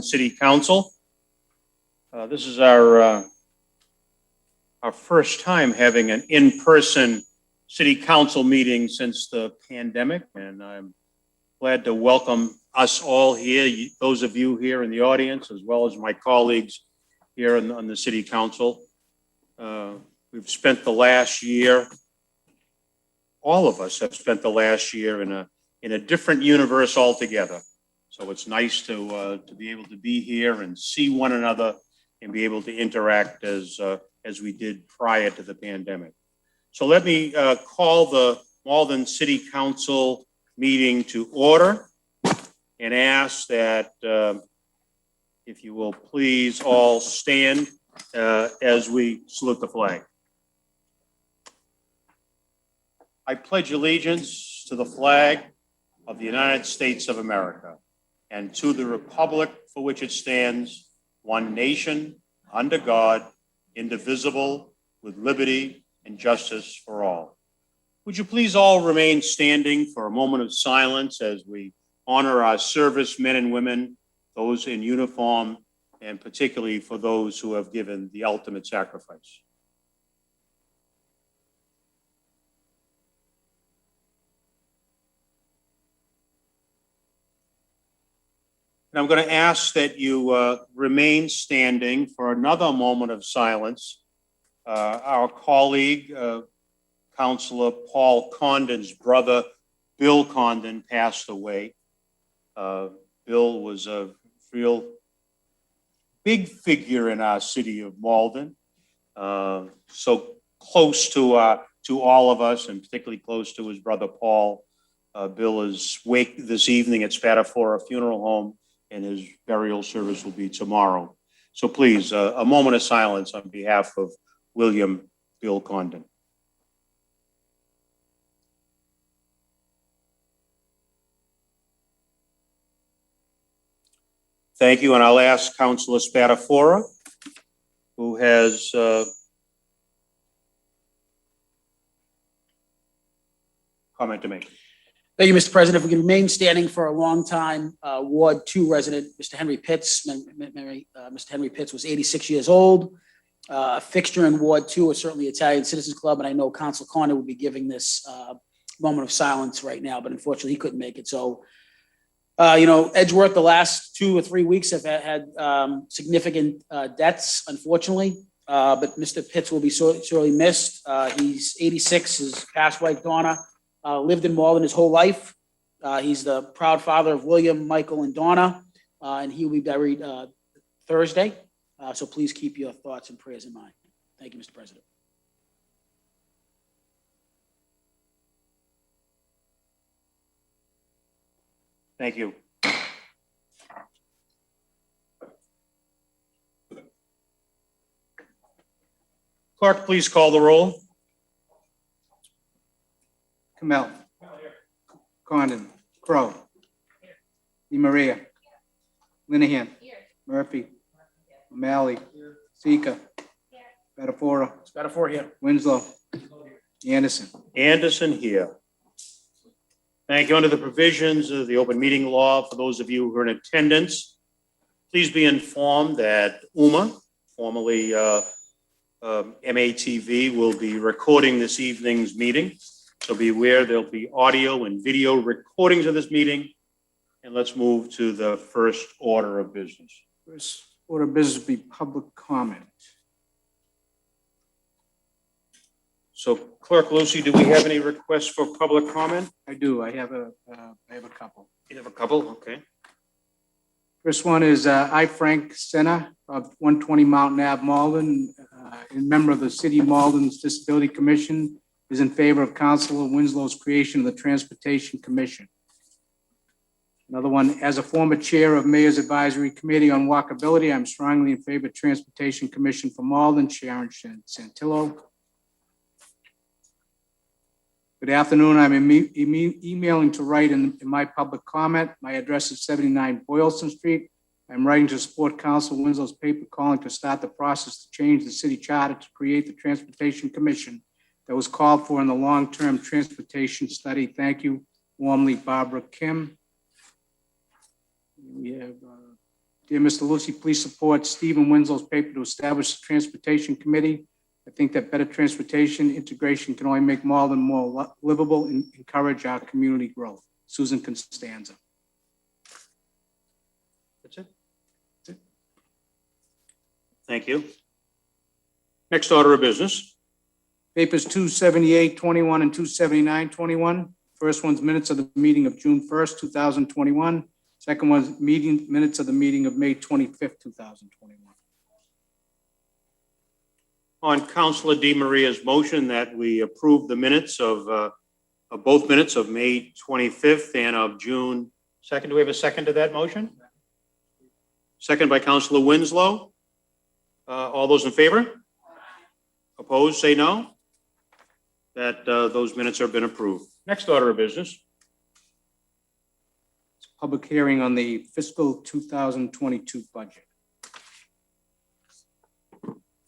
City Council. This is our first time having an in-person City Council meeting since the pandemic, and I'm glad to welcome us all here, those of you here in the audience, as well as my colleagues here on the City Council. We've spent the last year, all of us have spent the last year in a different universe altogether. So it's nice to be able to be here and see one another and be able to interact as we did prior to the pandemic. So let me call the Malden City Council meeting to order and ask that if you will please all stand as we salute the flag. I pledge allegiance to the flag of the United States of America and to the republic for which it stands, one nation, under God, indivisible, with liberty and justice for all. Would you please all remain standing for a moment of silence as we honor our servicemen and women, those in uniform, and particularly for those who have given the ultimate sacrifice. And I'm going to ask that you remain standing for another moment of silence. Our colleague, Councilor Paul Condon's brother, Bill Condon, passed away. Bill was a real big figure in our city of Malden, so close to all of us, and particularly close to his brother Paul. Bill is waked this evening at Spatafora Funeral Home, and his burial service will be tomorrow. So please, a moment of silence on behalf of William Bill Condon. Thank you, and I'll ask Councilor Spatafora, who has comment to make. Thank you, Mr. President. If we can remain standing for a long time, Ward 2 resident, Mr. Henry Pitts. Mr. Henry Pitts was 86 years old. A fixture in Ward 2 is certainly Italian Citizens Club, and I know Council Connor will be giving this moment of silence right now, but unfortunately he couldn't make it. So, Edgeworth, the last 2 or 3 weeks have had significant deaths, unfortunately, but Mr. Pitts will be sorely missed. He's 86, his past wife, Donna, lived in Malden his whole life. He's the proud father of William, Michael, and Donna, and he will be buried Thursday. So please keep your thoughts and prayers in mind. Thank you, Mr. President. Thank you. Clerk, please call the roll. Kamel, Condon, Crow, Maria, Linehan, Murphy, O'Malley, Sika, Spatafora here. Winslow, Anderson. Anderson here. Thank you. Under the provisions of the open meeting law, for those of you who are in attendance, please be informed that UMA, formerly MATV, will be recording this evening's meeting. So be aware there'll be audio and video recordings of this meeting. And let's move to the first order of business. First order of business will be public comment. So Clerk Lucy, do we have any requests for public comment? I do. I have a couple. You have a couple? Okay. First one is I, Frank Senna of 120 Mountain Ave, Malden, and member of the City of Malden's Disability Commission, is in favor of Councilor Winslow's creation of the Transportation Commission. Another one, as a former chair of Mayor's Advisory Committee on Walkability, I'm strongly in favor of Transportation Commission for Malden, Sharon Santillo. Good afternoon. I'm emailing to write in my public comment. My address is 79 Boylston Street. I'm writing to support Council Winslow's paper calling to start the process to change the city charter to create the Transportation Commission that was called for in the long-term transportation study. Thank you warmly, Barbara Kim. We have Dear Mr. Lucy, please support Stephen Winslow's paper to establish a transportation committee. I think that better transportation integration can only make Malden more livable and encourage our community growth. Susan Constanza. That's it. Thank you. Next order of business. Papers 278-21 and 279-21. First one's minutes of the meeting of June 1st, 2021. Second one's minutes of the meeting of May 25th, 2021. On Councilor Di Maria's motion that we approve the minutes of both minutes of May 25th and of June 2nd. Do we have a second to that motion? Second by Councilor Winslow. All those in favor? Opposed, say no. That those minutes have been approved. Next order of business. Public hearing on the fiscal 2022 budget.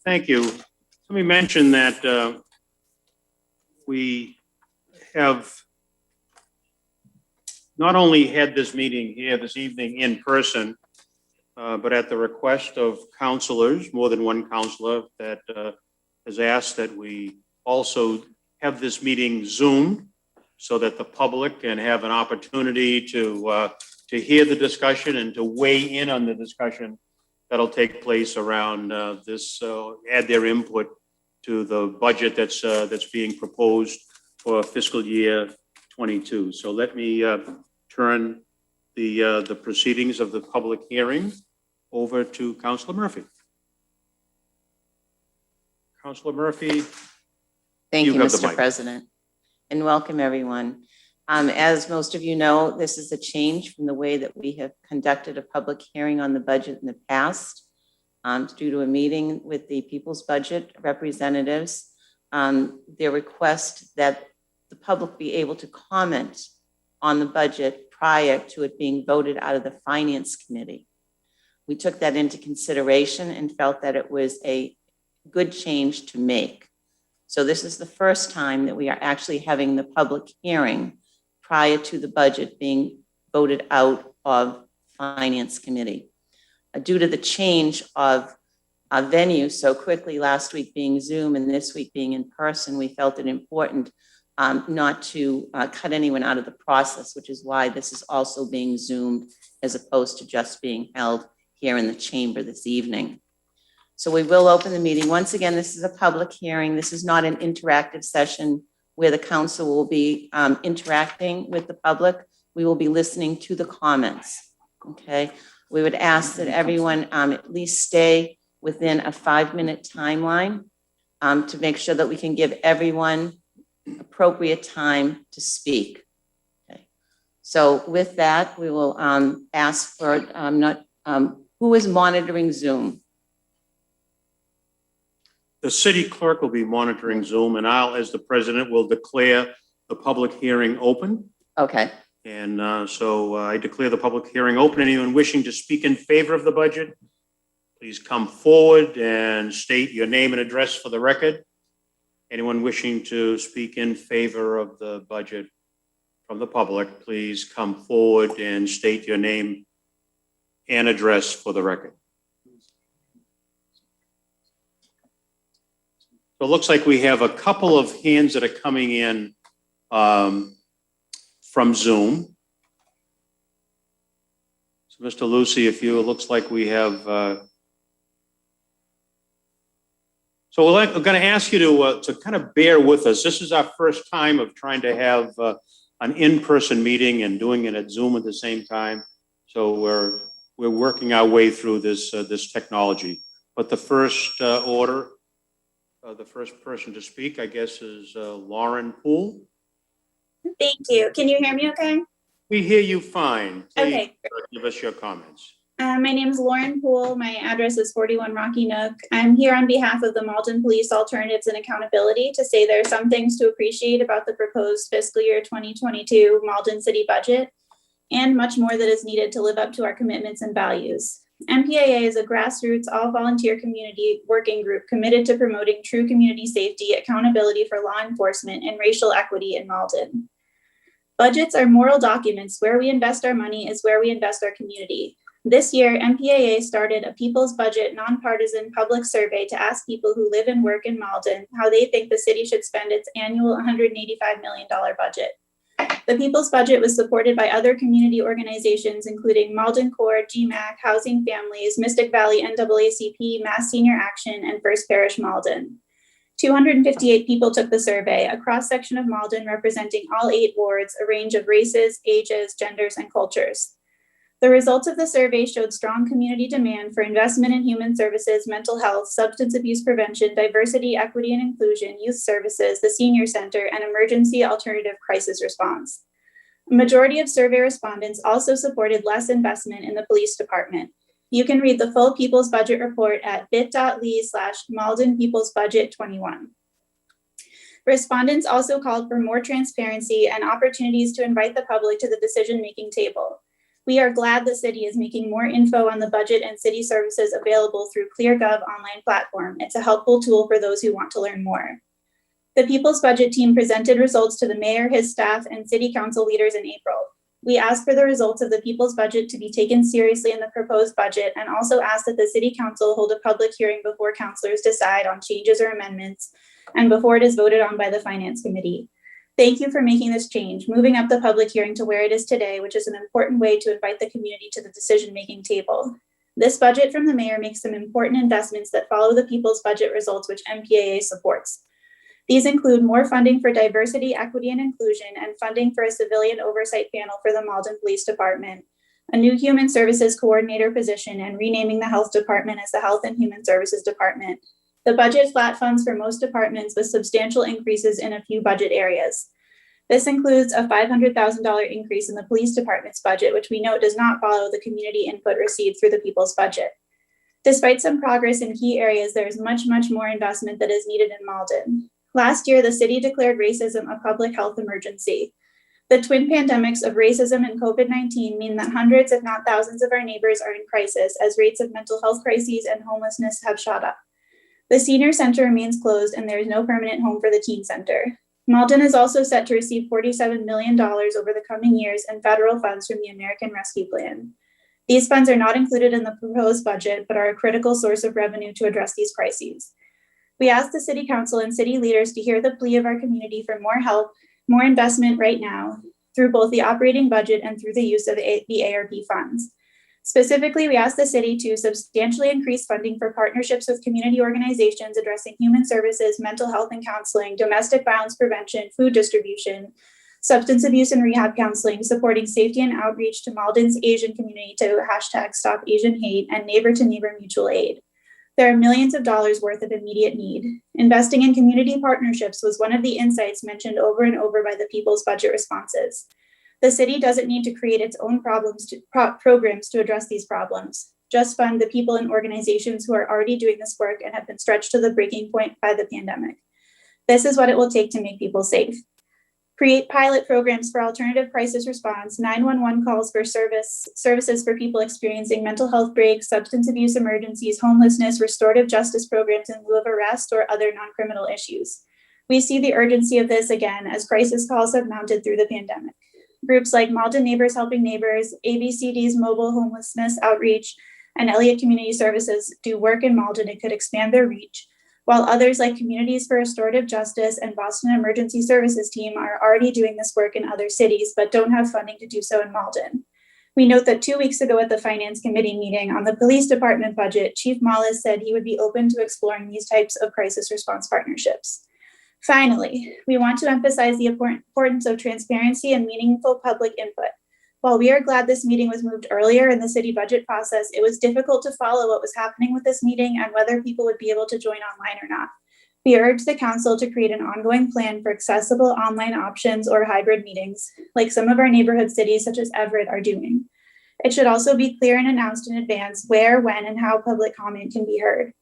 Thank you. Let me mention that we have not only had this meeting here this evening in person, but at the request of councilors, more than one councilor that has asked that we also have this meeting Zoomed so that the public can have an opportunity to hear the discussion and to weigh in on the discussion that'll take place around this, add their input to the budget that's being proposed for fiscal year 22. So let me turn the proceedings of the public hearing over to Councilor Murphy. Councilor Murphy. Thank you, have the Mr. mic. President, and welcome everyone. As most of you know, this is a change from the way that we have conducted a public hearing on the budget in the past. Due to a meeting with the People's Budget representatives, their request that the public be able to comment on the budget prior to it being voted out of the Finance Committee. We took that into consideration and felt that it was a good change to make. So this is the first time that we are actually having the public hearing prior to the budget being voted out of Finance Committee. Due to the change of venue so quickly, last week being Zoom and this week being in person, we felt it important not to cut anyone out of the process, which is why this is also being Zoomed as opposed to just being held here in the chamber this evening. So we will open the meeting. Once again, this is a public hearing. This is not an interactive session where the council will be interacting with the public. We will be listening to the comments, okay? We would ask that everyone at least stay within a 5-minute timeline to make sure that we can give everyone appropriate time to speak. Okay. So with that, we will ask for who is monitoring Zoom? The city clerk will be monitoring Zoom, and I'll, as the president, will declare the public hearing open. Okay. And so I declare the public hearing open. Anyone wishing to speak in favor of the budget, please come forward and state your name and address for the record. Anyone wishing to speak in favor of the budget from the public, please come forward and state your name and address for the record. So it looks like we have a couple of hands that are coming in from Zoom. So Mr. Lucy, it looks like we have, so we're going to ask you to kind of bear with us. This is our first time of trying to have an in-person meeting and doing it at Zoom at the same time. So we're working our way through this technology. But the first order, the first person to speak, I guess, is Lauren Poole. Thank you. Can you hear me okay? We hear you fine. Please, Okay. give us your comments. My name is Lauren Poole. My address is 41 Rocky Nook. I'm here on behalf of the Malden Police Alternatives and Accountability to say there are some things to appreciate about the proposed fiscal year 2022 Malden City budget and much more that is needed to live up to our commitments and values. MPAA is a grassroots, all-volunteer community working group committed to promoting true community safety, accountability for law enforcement, and racial equity in Malden. Budgets are moral documents. Where we invest our money is where we invest our community. This year, MPAA started a People's Budget nonpartisan public survey to ask people who live and work in Malden how they think the city should spend its annual $185 million budget. The People's Budget was supported by other community organizations, including Malden Core, GMAC, Housing Families, Mystic Valley NAACP, Mass Senior Action, and First Parish Malden. 258 people took the survey, a cross-section of Malden representing all 8 wards, a range of races, ages, genders, and cultures. The results of the survey showed strong community demand for investment in human services, mental health, substance abuse prevention, diversity, equity and inclusion, youth services, the senior center, and emergency alternative crisis response. A majority of survey respondents also supported less investment in the police department. You can read the full People's Budget report at bit.ly/Malden People's Budget 21. Respondents also called for more transparency and opportunities to invite the public to the decision-making table. We are glad the city is making more info on the budget and city services available through ClearGov online platform. It's a helpful tool for those who want to learn more. The People's Budget team presented results to the mayor, his staff, and city council leaders in April. We asked for the results of the People's Budget to be taken seriously in the proposed budget and also asked that the city council hold a public hearing before councilors decide on changes or amendments and before it is voted on by the finance committee. Thank you for making this change, moving up the public hearing to where it is today, which is an important way to invite the community to the decision-making table. This budget from the mayor makes some important investments that follow the People's Budget results, which MPAA supports. These include more funding for diversity, equity, and inclusion, and funding for a civilian oversight panel for the Malden Police Department, a new human services coordinator position, and renaming the health department as the Health and Human Services Department. The budget flat funds for most departments with substantial increases in a few budget areas. This includes a $500,000 increase in the police department's budget, which we note does not follow the community input received through the People's Budget. Despite some progress in key areas, there is much more investment that is needed in Malden. Last year, the city declared racism a public health emergency. The twin pandemics of racism and COVID-19 mean that hundreds, if not thousands, of our neighbors are in crisis as rates of mental health crises and homelessness have shot up. The senior center remains closed and there is no permanent home for the teen center. Malden is also set to receive $47 million over the coming years in federal funds from the American Rescue Plan. These funds are not included in the proposed budget, but are a critical source of revenue to address these crises. We ask the city council and city leaders to hear the plea of our community for more help, more investment right now through both the operating budget and through the use of the ARP funds. Specifically, we ask the city to substantially increase funding for partnerships with community organizations addressing human services, mental health and counseling, domestic violence prevention, food distribution, substance abuse and rehab counseling, supporting safety and outreach to Malden's Asian community to #StopAsianHate and neighbor-to-neighbor mutual aid. There are millions of dollars worth of immediate need. Investing in community partnerships was one of the insights mentioned over and over by the People's Budget responses. The city doesn't need to create its own programs to address these problems. Just fund the people and organizations who are already doing this work and have been stretched to the breaking point by the pandemic. This is what it will take to make people safe. Create pilot programs for alternative crisis response, 911 calls for services for people experiencing mental health breaks, substance abuse emergencies, homelessness, restorative justice programs in lieu of arrest or other non-criminal issues. We see the urgency of this again as crisis calls have mounted through the pandemic. Groups like Malden Neighbors Helping Neighbors, ABCD's Mobile Homelessness Outreach, and Elliott Community Services do work in Malden and could expand their reach, while others like Communities for Restorative Justice and Boston Emergency Services Team are already doing this work in other cities, but don't have funding to do so in Malden. We note that 2 weeks ago at the Finance Committee meeting on the Police Department budget, Chief Mollis said he would be open to exploring these types of crisis response partnerships. Finally, we want to emphasize the importance of transparency and meaningful public input. While we are glad this meeting was moved earlier in the city budget process, it was difficult to follow what was happening with this meeting and whether people would be able to join online or not. We urge the council to create an ongoing plan for accessible online options or hybrid meetings, like some of our neighborhood cities such as Everett are doing. It should also be clear and announced in advance where, when, and how public comment can be heard.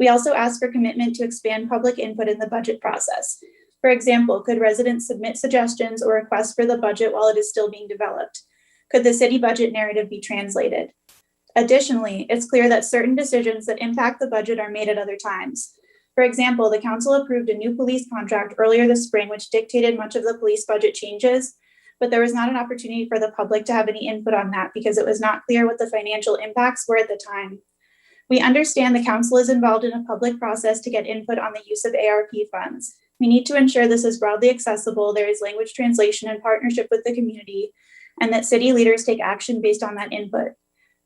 We also ask for commitment to expand public input in the budget process. For example, could residents submit suggestions or requests for the budget while it is still being developed? Could the city budget narrative be translated? Additionally, it's clear that certain decisions that impact the budget are made at other times. For example, the council approved a new police contract earlier this spring, which dictated much of the police budget changes, but there was not an opportunity for the public to have any input on that because it was not clear what the financial impacts were at the time. We understand the council is involved in a public process to get input on the use of ARP funds. We need to ensure this is broadly accessible, there is language translation in partnership with the community, and that city leaders take action based on that input.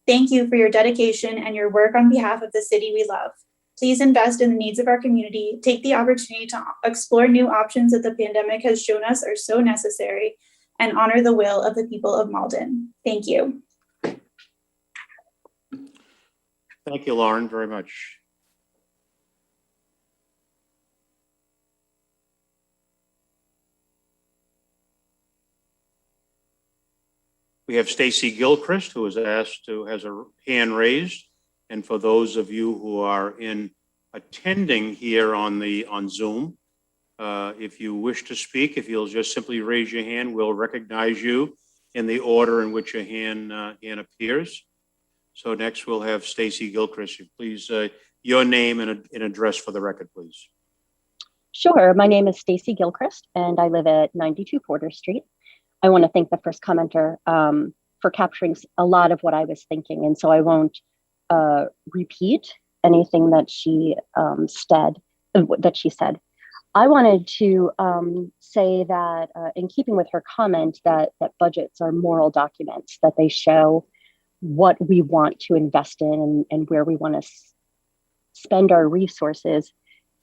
Thank you for your dedication and your work on behalf of the city we love. Please invest in the needs of our community, take the opportunity to explore new options that the pandemic has shown us are so necessary, and honor the will of the people of Malden. Thank you. Thank you, Lauren, very much. We have Stacy Gilchrist, who has her hand raised. And for those of you who are attending here on Zoom, if you wish to speak, if you'll just simply raise your hand, we'll recognize you in the order in which your hand appears. So next we'll have Stacy Gilchrist. Please, your name and address for the record, please. Sure. My name is Stacy Gilchrist, and I live at 92 Porter Street. I want to thank the first commenter for capturing a lot of what I was thinking, and so I won't repeat anything that she said. I wanted to say that in keeping with her comment that budgets are moral documents, that they show what we want to invest in and where we want to spend our resources.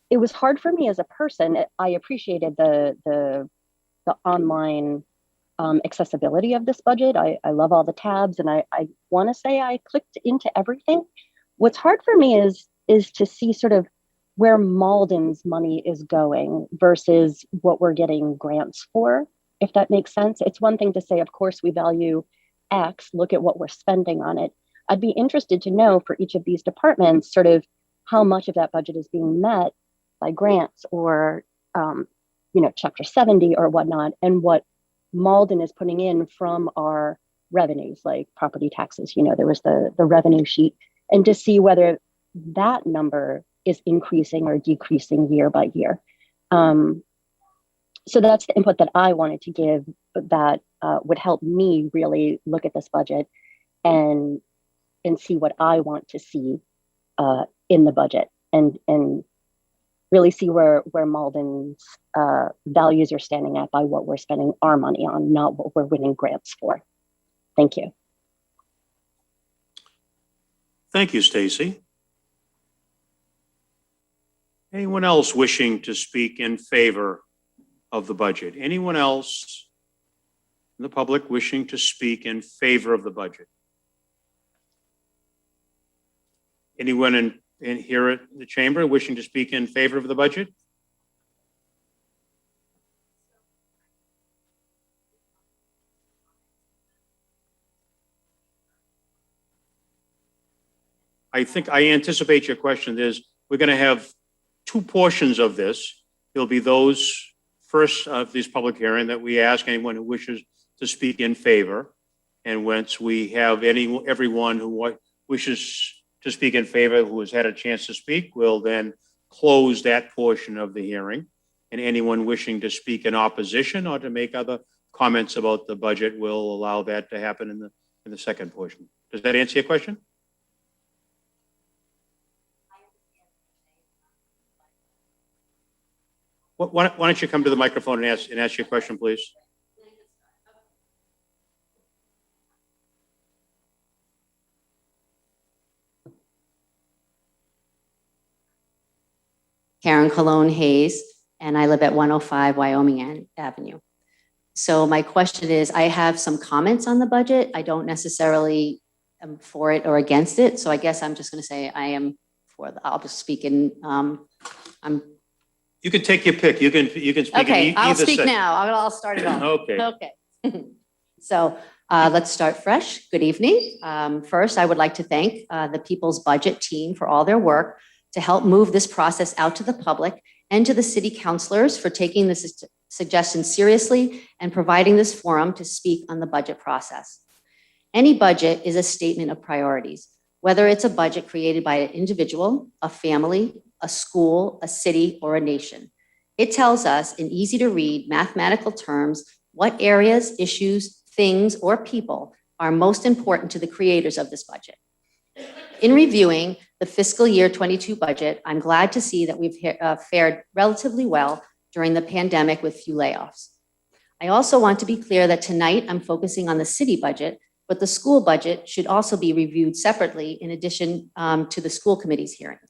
It was hard for me as a person. I appreciated the online accessibility of this budget. I love all the tabs, and I want to say I clicked into everything. What's hard for me is to see sort of where Malden's money is going versus what we're getting grants for, if that makes sense. It's one thing to say, of course, we value X, look at what we're spending on it. I'd be interested to know for each of these departments sort of how much of that budget is being met by grants or, Chapter 70 or whatnot, and what Malden is putting in from our revenues, like property taxes. There was the revenue sheet, and to see whether that number is increasing or decreasing year by year. So that's the input that I wanted to give that would help me really look at this budget and see what I want to see in the budget and really see where Malden's values are standing at by what we're spending our money on, not what we're winning grants for. Thank you. Thank you, Stacy. Anyone else wishing to speak in favor of the budget? Anyone else in the public wishing to speak in favor of the budget? Anyone in here at the chamber wishing to speak in favor of the budget? I anticipate your question. We're going to have two portions of this. There'll be those first of this public hearing that we ask anyone who wishes to speak in favor. And once we have everyone who wishes to speak in favor who has had a chance to speak, we'll then close that portion of the hearing. And anyone wishing to speak in opposition or to make other comments about the budget, will allow that to happen in the second portion. Does that answer your question? Why don't you come to the microphone and ask your question, please? Karen Cologne Hayes, and I live at 105 Wyoming Avenue. So my question is, I have some comments on the budget. I don't necessarily am for it or against it. So I guess I'm just going to say I am for I'll just speak in, You can take your pick. You can speak. Okay, I'll speak side. now. I'll start it off. Okay. Okay. So let's start fresh. Good evening. First, I would like to thank the People's Budget team for all their work to help move this process out to the public, and to the city councilors for taking this suggestion seriously and providing this forum to speak on the budget process. Any budget is a statement of priorities, whether it's a budget created by an individual, a family, a school, a city, or a nation. It tells us in easy to read mathematical terms What areas, issues, things, or people are most important to the creators of this budget? In reviewing the fiscal year 22 budget, I'm glad to see that we've fared relatively well during the pandemic with few layoffs. I also want to be clear that tonight I'm focusing on the city budget, but the school budget should also be reviewed separately in addition to the school committee's hearings.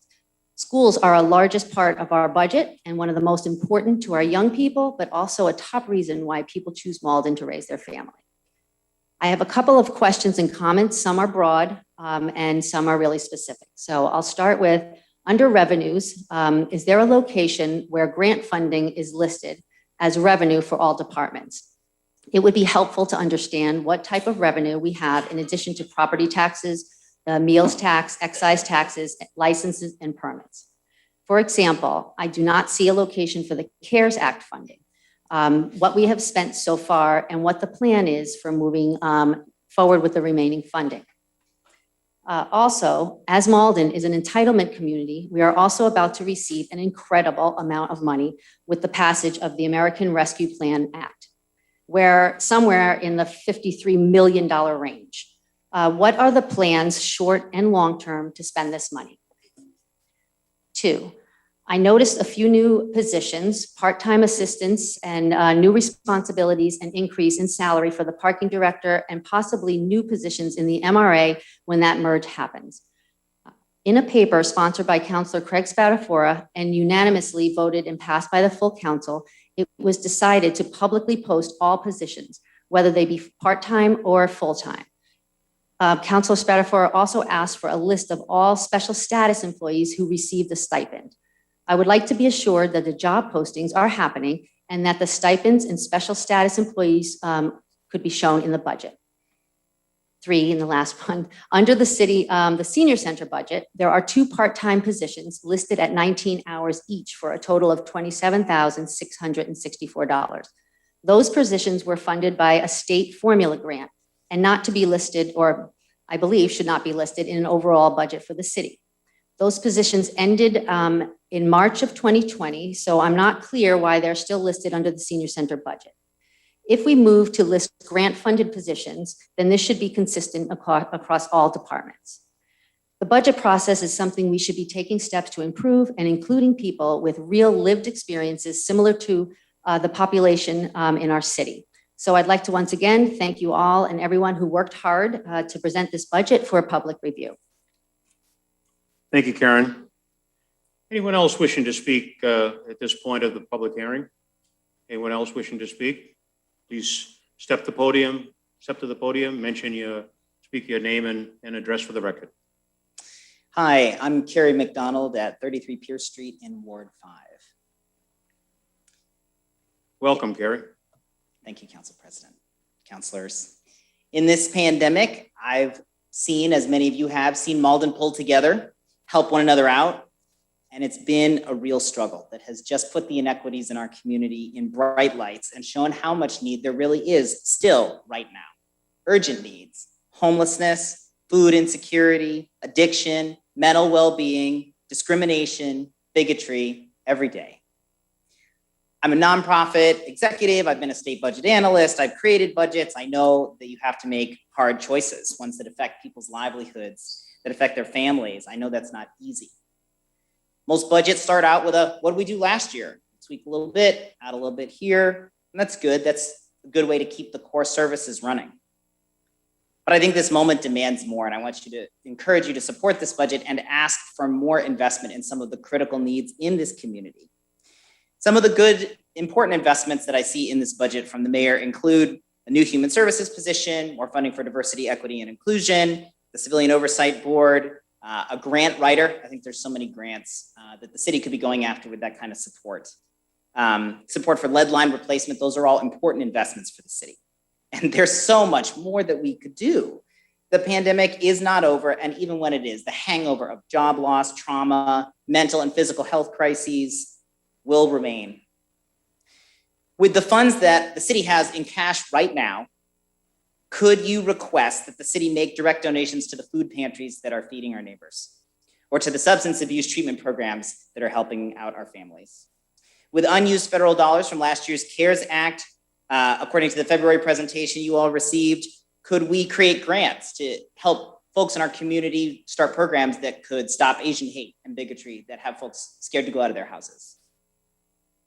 Schools are a largest part of our budget and one of the most important to our young people, but also a top reason why people choose Malden to raise their family. I have a couple of questions and comments. Some are broad and some are really specific. So I'll start with, under revenues, is there a location where grant funding is listed as revenue for all departments? It would be helpful to understand what type of revenue we have in addition to property taxes, meals tax, excise taxes, licenses, and permits. For example, I do not see a location for the CARES Act funding, what we have spent so far and what the plan is for moving forward with the remaining funding. Also, as Malden is an entitlement community, we are also about to receive an incredible amount of money with the passage of the American Rescue Plan Act, where somewhere in the $53 million range. What are the plans, short and long-term, to spend this money? 2, I noticed a few new positions, part-time assistants, and new responsibilities and increase in salary for the parking director and possibly new positions in the MRA when that merge happens. In a paper sponsored by Councilor Craig Spadafora and unanimously voted and passed by the full council, it was decided to publicly post all positions, whether they be part-time or full-time. Councilor Spadafora also asked for a list of all special status employees who received the stipend. I would like to be assured that the job postings are happening and that the stipends and special status employees could be shown in the budget. 3, in the last one, under the city, the senior center budget, there are 2 part-time positions listed at 19 hours each for a total of $27,664. Those positions were funded by a state formula grant and not to be listed, or I believe should not be listed in an overall budget for the city. Those positions ended in March of 2020, so I'm not clear why they're still listed under the senior center budget. If we move to list grant-funded positions, then this should be consistent across all departments. The budget process is something we should be taking steps to improve and including people with real lived experiences similar to the population in our city. So I'd like to once again thank you all and everyone who worked hard to present this budget for public review. Thank you, Karen. Anyone else wishing to speak at this point of the public hearing? Anyone else wishing to speak? Please step to the podium, mention speak your name and address for the record. Hi, I'm Kerry McDonald at 33 Pierce Street in Ward 5. Welcome, Kerry. Thank you, Council President, councilors. In this pandemic, I've seen, as many of you have, seen Malden pull together, help one another out, and it's been a real struggle that has just put the inequities in our community in bright lights and shown how much need there really is still right now. Urgent needs, homelessness, food insecurity, addiction, mental well-being, discrimination, bigotry, every day. I'm a nonprofit executive. I've been a state budget analyst. I've created budgets. I know that you have to make hard choices, ones that affect people's livelihoods, that affect their families. I know that's not easy. Most budgets start out with what did we do last year? Tweak a little bit, add a little bit here, and that's good. That's a good way to keep the core services running. But I think this moment demands more, and I want you to encourage you to support this budget and ask for more investment in some of the critical needs in this community. Some of the good, important investments that I see in this budget from the mayor include a new human services position, more funding for diversity, equity, and inclusion, the Civilian Oversight Board, a grant writer. I think there's so many grants that the city could be going after with that kind of support. Support for lead line replacement. Those are all important investments for the city. And there's so much more that we could do. The pandemic is not over, and even when it is, the hangover of job loss, trauma, mental and physical health crises will remain. With the funds that the city has in cash right now, could you request that the city make direct donations to the food pantries that are feeding our neighbors, or to the substance abuse treatment programs that are helping out our families? With unused federal dollars from last year's CARES Act, According to the February presentation you all received, could we create grants to help folks in our community start programs that could stop Asian hate and bigotry that have folks scared to go out of their houses?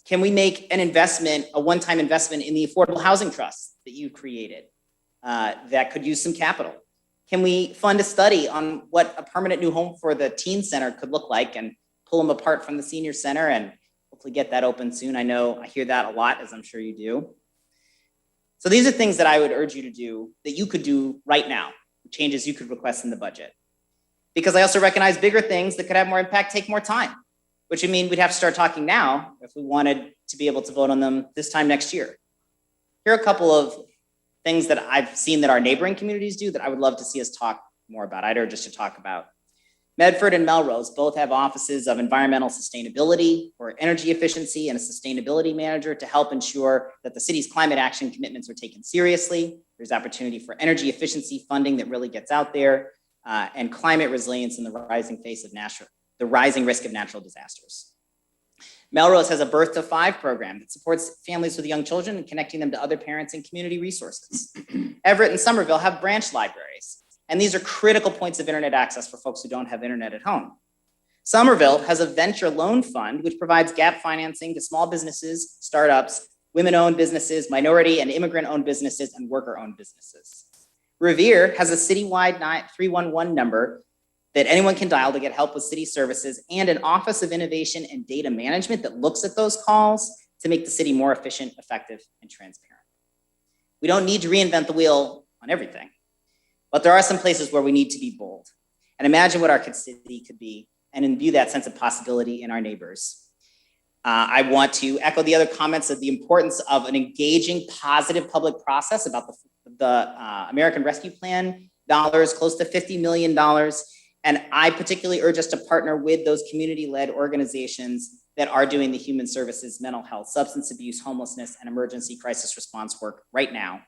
Can we make an investment, a one-time investment in the affordable housing trust that you've created that could use some capital? Can we fund a study on what a permanent new home for the teen center could look like and pull them apart from the senior center and hopefully get that open soon? I know I hear that a lot, as I'm sure you do. So these are things that I would urge you to do that you could do right now, changes you could request in the budget. Because I also recognize bigger things that could have more impact take more time, which would mean we'd have to start talking now if we wanted to be able to vote on them this time next year. Here are a couple of things that I've seen that our neighboring communities do that I would love to see us talk more about. I'd urge us to talk about. Medford and Melrose both have offices of environmental sustainability or energy efficiency and a sustainability manager to help ensure that the city's climate action commitments are taken seriously. There's opportunity for energy efficiency funding that really gets out there and climate resilience in the rising risk of natural disasters. Melrose has a Birth to 5 program that supports families with young children and connecting them to other parents and community resources. Everett and Somerville have branch libraries. And these are critical points of internet access for folks who don't have internet at home. Somerville has a venture loan fund, which provides gap financing to small businesses, startups, women-owned businesses, minority and immigrant-owned businesses, and worker-owned businesses. Revere has a citywide 311 number that anyone can dial to get help with city services and an Office of Innovation and Data Management that looks at those calls to make the city more efficient, effective, and transparent. We don't need to reinvent the wheel on everything. But there are some places where we need to be bold and imagine what our city could be and imbue that sense of possibility in our neighbors. I want to echo the other comments of the importance of an engaging, positive public process about the American Rescue Plan dollars, close to $50 million. And I particularly urge us to partner with those community-led organizations that are doing the human services, mental health, substance abuse, homelessness, and emergency crisis response work right now.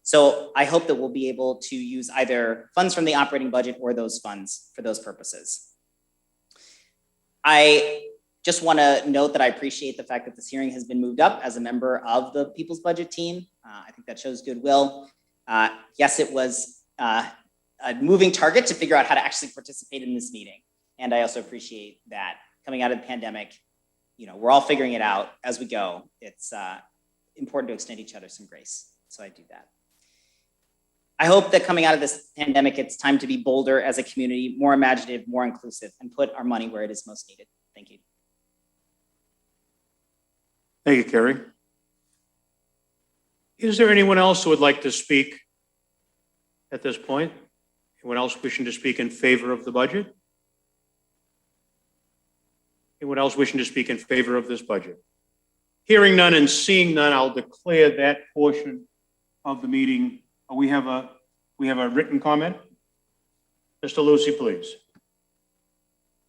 So I hope that we'll be able to use either funds from the operating budget or those funds for those purposes. I just want to note that I appreciate the fact that this hearing has been moved up as a member of the People's Budget team. I think that shows goodwill. Yes, it was a moving target to figure out how to actually participate in this meeting. And I also appreciate that coming out of the pandemic, we're all figuring it out as we go. It's important to extend each other some grace. So I do that. I hope that coming out of this pandemic, it's time to be bolder as a community, more imaginative, more inclusive, and put our money where it is most needed. Thank you. Thank you, Kerry. Is there anyone else who would like to speak at this point? Anyone else wishing to speak in favor of the budget? Anyone else wishing to speak in favor of this budget? Hearing none and seeing none, I'll declare that portion of the meeting. We have a written comment. Mr. Lucy, please.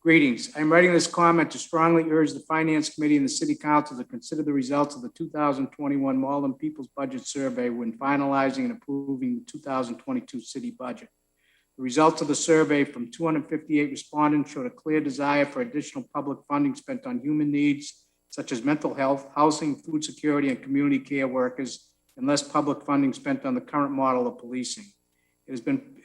Greetings. I'm writing this comment to strongly urge the Finance Committee and the City Council to consider the results of the 2021 Malden People's Budget Survey when finalizing and approving the 2022 city budget. The results of the survey from 258 respondents showed a clear desire for additional public funding spent on human needs, such as mental health, housing, food security, and community care workers, and less public funding spent on the current model of policing. It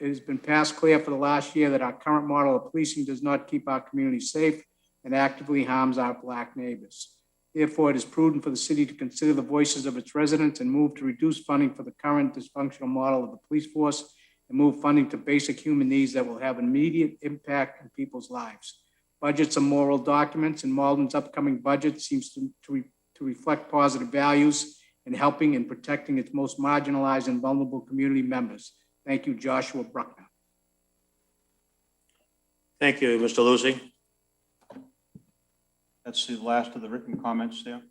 has been passed clear for the last year that our current model of policing does not keep our community safe and actively harms our Black neighbors. Therefore, it is prudent for the city to consider the voices of its residents and move to reduce funding for the current dysfunctional model of the police force and move funding to basic human needs that will have immediate impact on people's lives. Budgets are moral documents, and Malden's upcoming budget seems to reflect positive values in helping and protecting its most marginalized and vulnerable community members. Thank you, Joshua Bruckner. Thank you, Mr. Lucy. That's the last of the written comments there.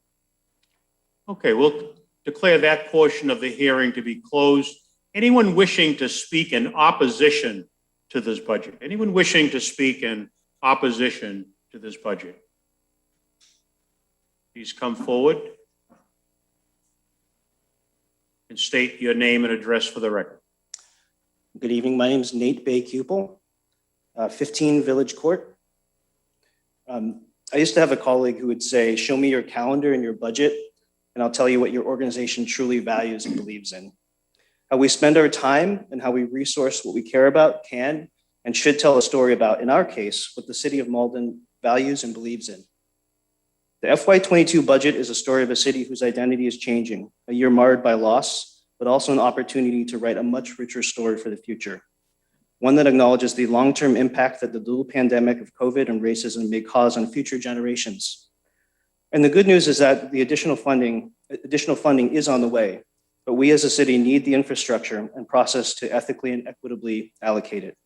Okay, we'll declare that portion of the hearing to be closed. Anyone wishing to speak in opposition to this budget? Anyone wishing to speak in opposition to this budget? Please come forward and state your name and address for the record. Good evening. My name is Nate Bay-Cupel, 15 Village Court. I used to have a colleague who would say, show me your calendar and your budget, and I'll tell you what your organization truly values and believes in. How we spend our time and how we resource what we care about can and should tell a story about, in our case, what the City of Malden values and believes in. The FY22 budget is a story of a city whose identity is changing, a year marred by loss, but also an opportunity to write a much richer story for the future. One that acknowledges the long-term impact that the dual pandemic of COVID and racism may cause on future generations. And the good news is that the additional funding is on the way, but we as a city need the infrastructure and process to ethically and equitably allocate it.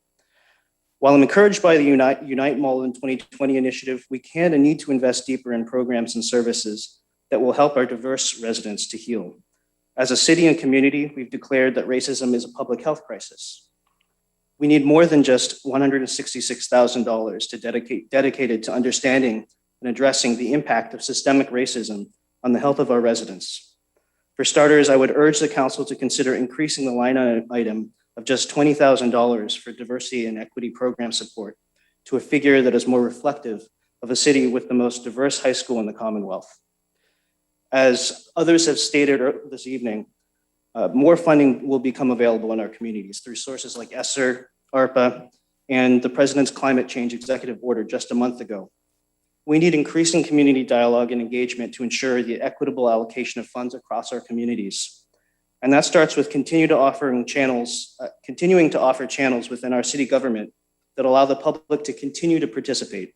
While I'm encouraged by the Unite Malden 2020 initiative, we can and need to invest deeper in programs and services that will help our diverse residents to heal. As a city and community, we've declared that racism is a public health crisis. We need more than just $166,000 dedicated to understanding and addressing the impact of systemic racism on the health of our residents. For starters, I would urge the council to consider increasing the line item of just $20,000 for diversity and equity program support to a figure that is more reflective of a city with the most diverse high school in the Commonwealth. As others have stated this evening, more funding will become available in our communities through sources like ESSER, ARPA, and the President's Climate Change Executive Order just a month ago. We need increasing community dialogue and engagement to ensure the equitable allocation of funds across our communities. And that starts with continuing to offer channels within our city government that allow the public to continue to participate.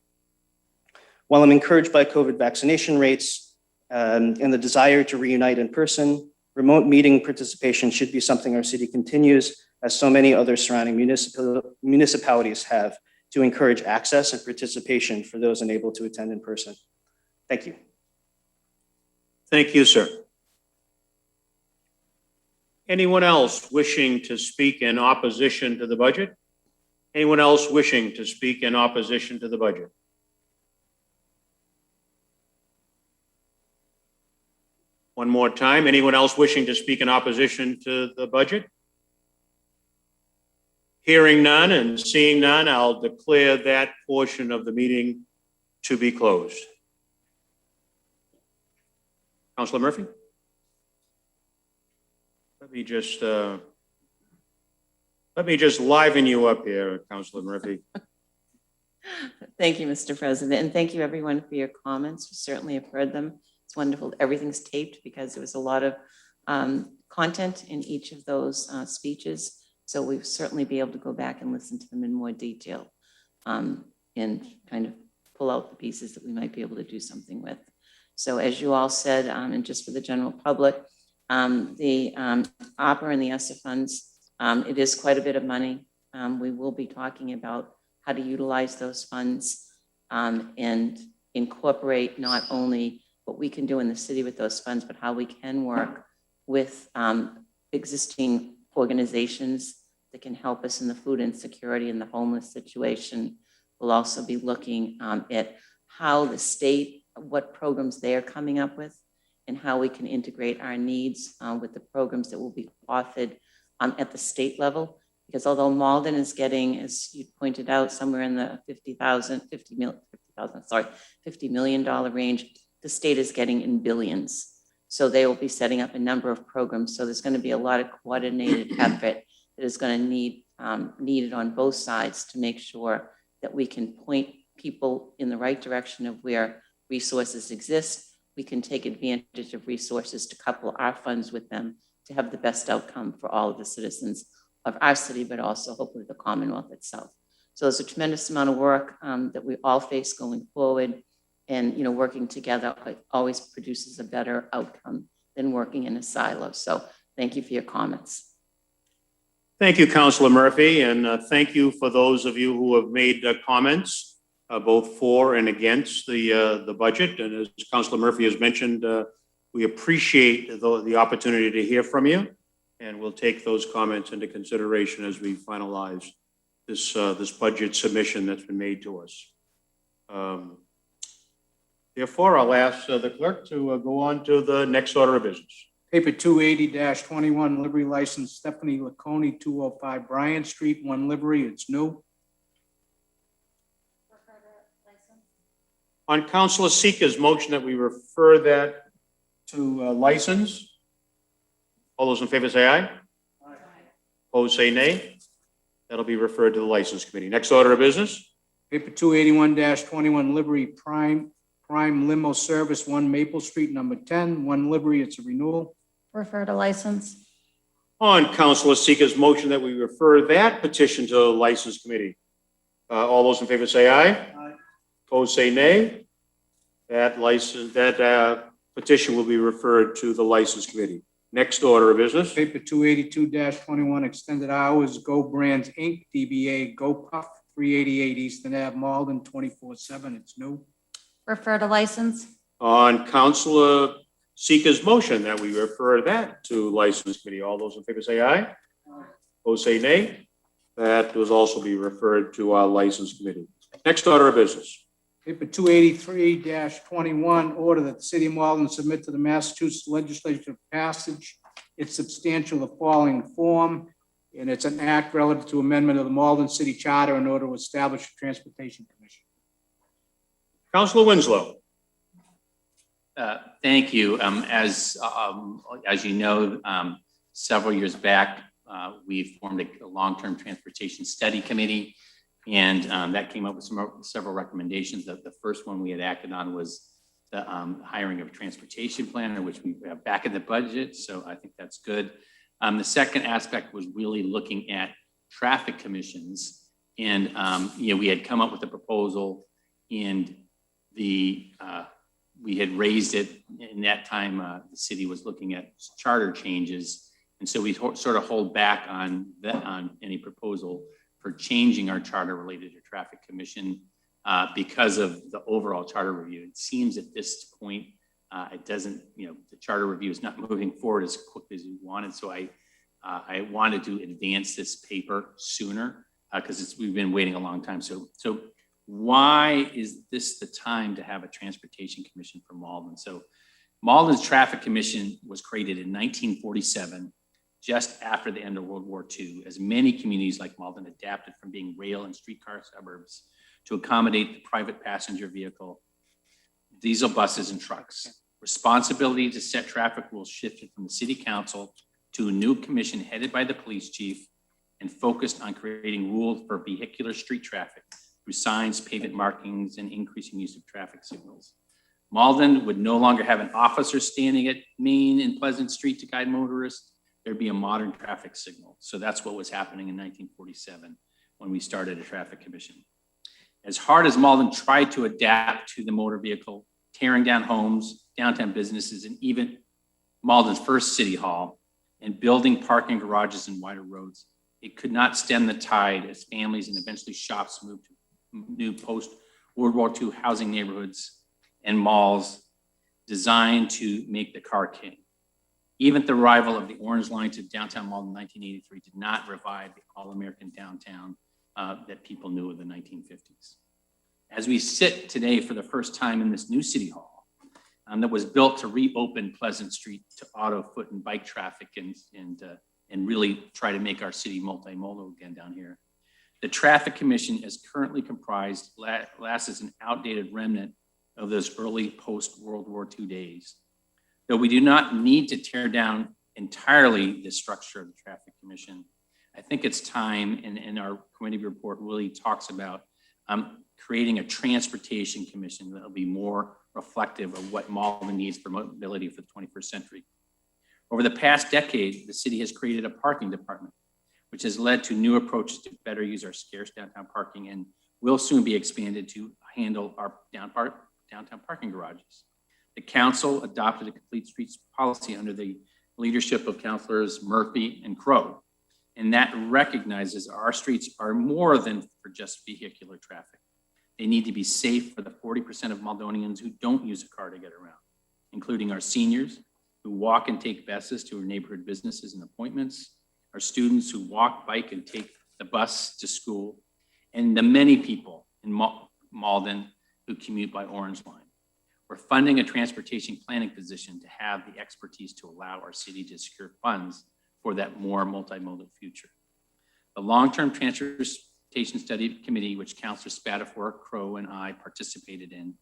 While I'm encouraged by COVID vaccination rates and the desire to reunite in person, remote meeting participation should be something our city continues, as so many other surrounding municipalities have, to encourage access and participation for those unable to attend in person. Thank you. Thank you, sir. Anyone else wishing to speak in opposition to the budget? Anyone else wishing to speak in opposition to the budget? One more time. Anyone else wishing to speak in opposition to the budget? Hearing none and seeing none, I'll declare that portion of the meeting to be closed. Councilor Murphy? Let me just liven you up here, Councilor Murphy. Thank you, Mr. President, and thank you everyone for your comments. We certainly have heard them. It's wonderful. Everything's taped because there was a lot of content in each of those speeches. So we'll certainly be able to go back and listen to them in more detail and kind of pull out the pieces that we might be able to do something with. So as you all said, and just for the general public, the OPER and the ESSA funds, it is quite a bit of money. We will be talking about how to utilize those funds and incorporate not only what we can do in the city with those funds, but how we can work with existing organizations that can help us in the food insecurity and the homeless situation. We'll also be looking at how the state, what programs they're coming up with, and how we can integrate our needs with the programs that will be authored at the state level. Because although Malden is getting, as you pointed out, somewhere in the $50 million range, the state is getting in billions. So they will be setting up a number of programs. So there's going to be a lot of coordinated effort that is going to need needed on both sides to make sure that we can point people in the right direction of where resources exist. We can take advantage of resources to couple our funds with them to have the best outcome for all of the citizens of our city, but also hopefully the Commonwealth itself. So there's a tremendous amount of work that we all face going forward, and working together always produces a better outcome than working in a silo. So thank you for your comments. Thank you, Councilor Murphy, and thank you for those of you who have made comments both for and against the budget. And as Councilor Murphy has mentioned, we appreciate the opportunity to hear from you, and we'll take those comments into consideration as we finalize this budget submission that's been made to us. Therefore, I'll ask the clerk to go on to the next order of business. Paper 280-21, livery license Stephanie Licona, 205 Bryant Street, one livery, it's new. On Councilor Seeker's motion that we refer that to license. All those in favor say aye. Opposed, say nay. That'll be referred to the License Committee. Next order of business. Paper 281-21, Livery Prime Limo Service, 1 Maple Street, number 10, 1 Livery, it's a renewal. Refer to license. On Councilor Seeker's motion that we refer that petition to the License Committee. All those in favor say aye. Aye. Opposed, say nay. That petition will be referred to the License Committee. Next order of business. Paper 282-21, Extended Hours, GoBrands, Inc., DBA Gopuff, 388 Eastern Ave, Malden, 24/7, it's new. Refer to license. On Councilor Seeker's motion that we refer that to License Committee. All those in favor say aye. Aye. Opposed, say nay. That will also be referred to our License Committee. Next order of business. Paper 283-21, order that the City of Malden submit to the Massachusetts Legislature for passage its substantial the following form, and it's an act relative to amendment of the Malden City Charter in order to establish a transportation commission. Councilor Winslow. Thank you. As you know, several years back, we formed a long-term transportation study committee, and that came up with several recommendations. The first one we had acted on was the hiring of a transportation planner, which we have back in the budget. So I think that's good. The second aspect was really looking at traffic commissions, and we had come up with a proposal, and we had raised it. In that time, the city was looking at charter changes, and so we sort of hold back on any proposal for changing our charter related to traffic commission because of the overall charter review. It seems at this point, it doesn't, the charter review is not moving forward as quickly as we wanted. So I wanted to advance this paper sooner because we've been waiting a long time. So why is this the time to have a transportation commission for Malden? So Malden's Traffic Commission was created in 1947, just after the end of World War II, as many communities like Malden adapted from being rail and streetcar suburbs to accommodate the private passenger vehicle, diesel buses and trucks. Responsibility to set traffic rules shifted from the City Council to a new commission headed by the police chief and focused on creating rules for vehicular street traffic through signs, pavement markings, and increasing use of traffic signals. Malden would no longer have an officer standing at Main and Pleasant Street to guide motorists. There'd be a modern traffic signal. So that's what was happening in 1947 when we started a traffic commission. As hard as Malden tried to adapt to the motor vehicle, tearing down homes, downtown businesses, and even Malden's first city hall, and building parking garages and wider roads, it could not stem the tide as families and eventually shops moved to new post-World War II housing neighborhoods and malls designed to make the car king. Even the arrival of the Orange Line to downtown Malden in 1983 did not revive the all-American downtown that people knew of the 1950s. As we sit today for the first time in this new city hall that was built to reopen Pleasant Street to auto, foot, and bike traffic and really try to make our city multimodal again down here, the Traffic Commission is currently comprised, lasts as an outdated remnant of those early post-World War II days. Though we do not need to tear down entirely the structure of the Traffic Commission, I think it's time, and our committee report really talks about creating a transportation commission that will be more reflective of what Malden needs for mobility for the 21st century. Over the past decade, the city has created a parking department, which has led to new approaches to better use our scarce downtown parking and will soon be expanded to handle our downtown parking garages. The council adopted a complete streets policy under the leadership of Councilors Murphy and Crow, and that recognizes our streets are more than for just vehicular traffic. They need to be safe for the 40% of Maldonians who don't use a car to get around, including our seniors who walk and take buses to our neighborhood businesses and appointments, our students who walk, bike, and take the bus to school, and the many people in Malden who commute by Orange Line. We're funding a transportation planning position to have the expertise to allow our city to secure funds for that more multimodal future. The long-term transportation study committee, which Councilor Spatafor, Crow, and I participated in,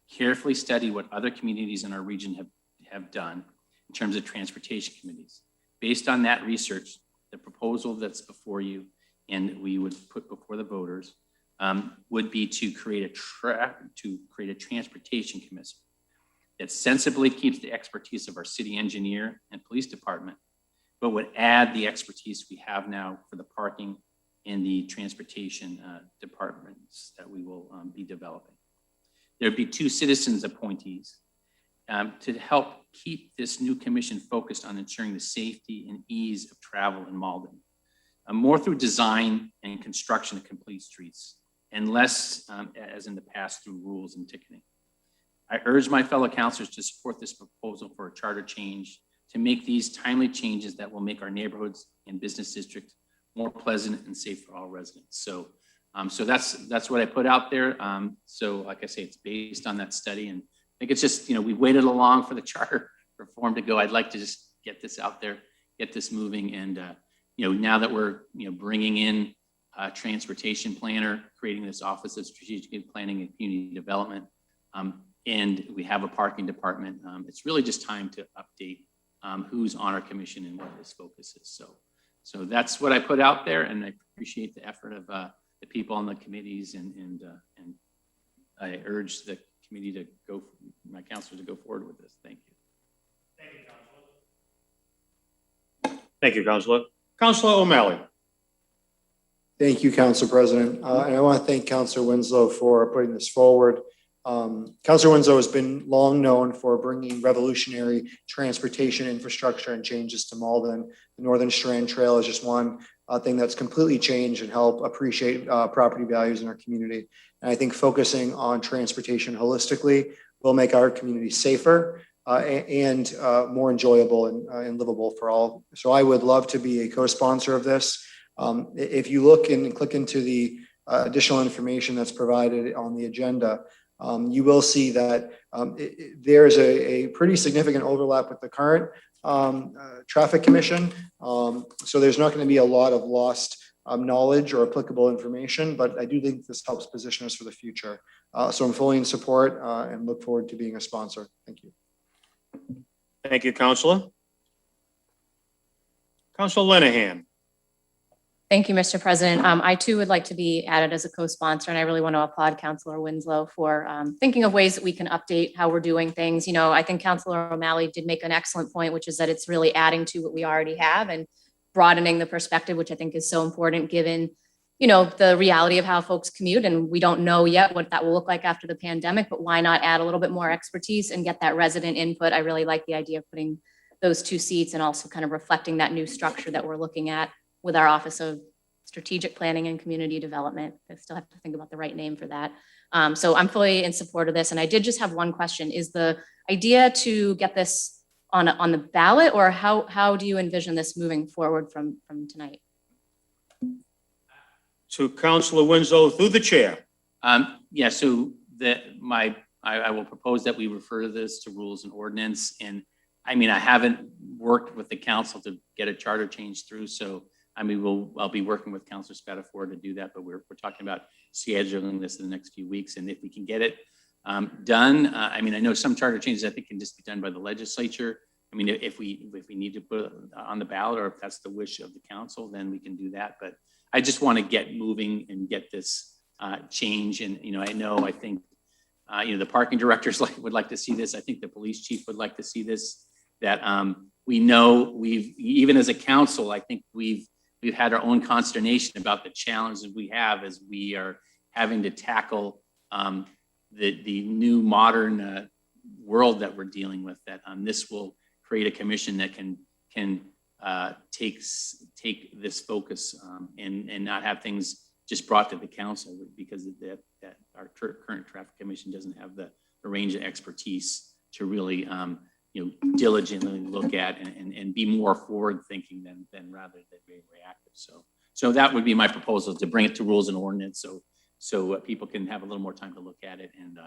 carefully studied what other communities in our region have have done in terms of transportation committees. Based on that research, the proposal that's before you and we would put before the voters would be to create a transportation commission that sensibly keeps the expertise of our city engineer and police department, but would add the expertise we have now for the parking and the transportation departments that we will be developing. There'd be 2 citizens appointees to help keep this new commission focused on ensuring the safety and ease of travel in Malden, more through design and construction of complete streets, and less as in the past through rules and ticketing. I urge my fellow councilors to support this proposal for a charter change to make these timely changes that will make our neighborhoods and business districts more pleasant and safe for all residents. So, that's what I put out there. So like I say, it's based on that study, and I think it's just, we waited along for the charter reform to go. I'd like to just get this out there, get this moving, and now that we're bringing in a transportation planner, creating this Office of Strategic Planning and Community Development, and we have a parking department, it's really just time to update who's on our commission and what this focus is. So that's what I put out there, and I appreciate the effort of the people on the committees, and I urge the committee to go, my councilors to go forward with this. Thank you. Thank you, Councilor. Councilor O'Malley. Thank you, Council President. And I want to thank Councilor Winslow for putting this forward. Councilor Winslow has been long known for bringing revolutionary transportation infrastructure and changes to Malden. The Northern Strand Trail is just one thing that's completely changed and help appreciate property values in our community. And I think focusing on transportation holistically will make our community safer and more enjoyable and livable for all. So I would love to be a co-sponsor of this. If you look and click into the additional information that's provided on the agenda, you will see that there's a pretty significant overlap with the current traffic commission. So there's not going to be a lot of lost knowledge or applicable information, but I do think this helps position us for the future. So I'm fully in support and look forward to being a sponsor. Thank you. Thank you, Councilor. Councilor Linehan. Thank you, Mr. President. I too would like to be added as a co-sponsor, and I really want to applaud Councilor Winslow for thinking of ways that we can update how we're doing things. I think Councilor O'Malley did make an excellent point, which is that it's really adding to what we already have and broadening the perspective, which I think is so important given, the reality of how folks commute. And we don't know yet what that will look like after the pandemic, but why not add a little bit more expertise and get that resident input? I really like the idea of putting those 2 seats and also kind of reflecting that new structure that we're looking at with our Office of Strategic Planning and Community Development. I still have to think about the right name for that. So I'm fully in support of this. And I did just have one question. Is the idea to get this on the ballot, or how do you envision this moving forward from tonight? To Councilor Winslow through the chair. Yeah, so I will propose that we refer this to rules and ordinance. And I haven't worked with the council to get a charter change through. So I'll be working with Councilor Spatafor to do that, but we're talking about scheduling this in the next few weeks. And if we can get it done, I know some charter changes I think can just be done by the legislature. If we need to put it on the ballot, or if that's the wish of the council, then we can do that. But I just want to get moving and get this change. And, I think the parking directors would like to see this. I think the police chief would like to see this, that we know even as a council, I think we've had our own consternation about the challenges we have as we are having to tackle the new modern world that we're dealing with, that this will create a commission that can take this focus and not have things just brought to the council, because that our current traffic commission doesn't have the range of expertise to really diligently look at and be more forward thinking than rather than being reactive. So that would be my proposal, to bring it to rules and ordinance so people can have a little more time to look at it, and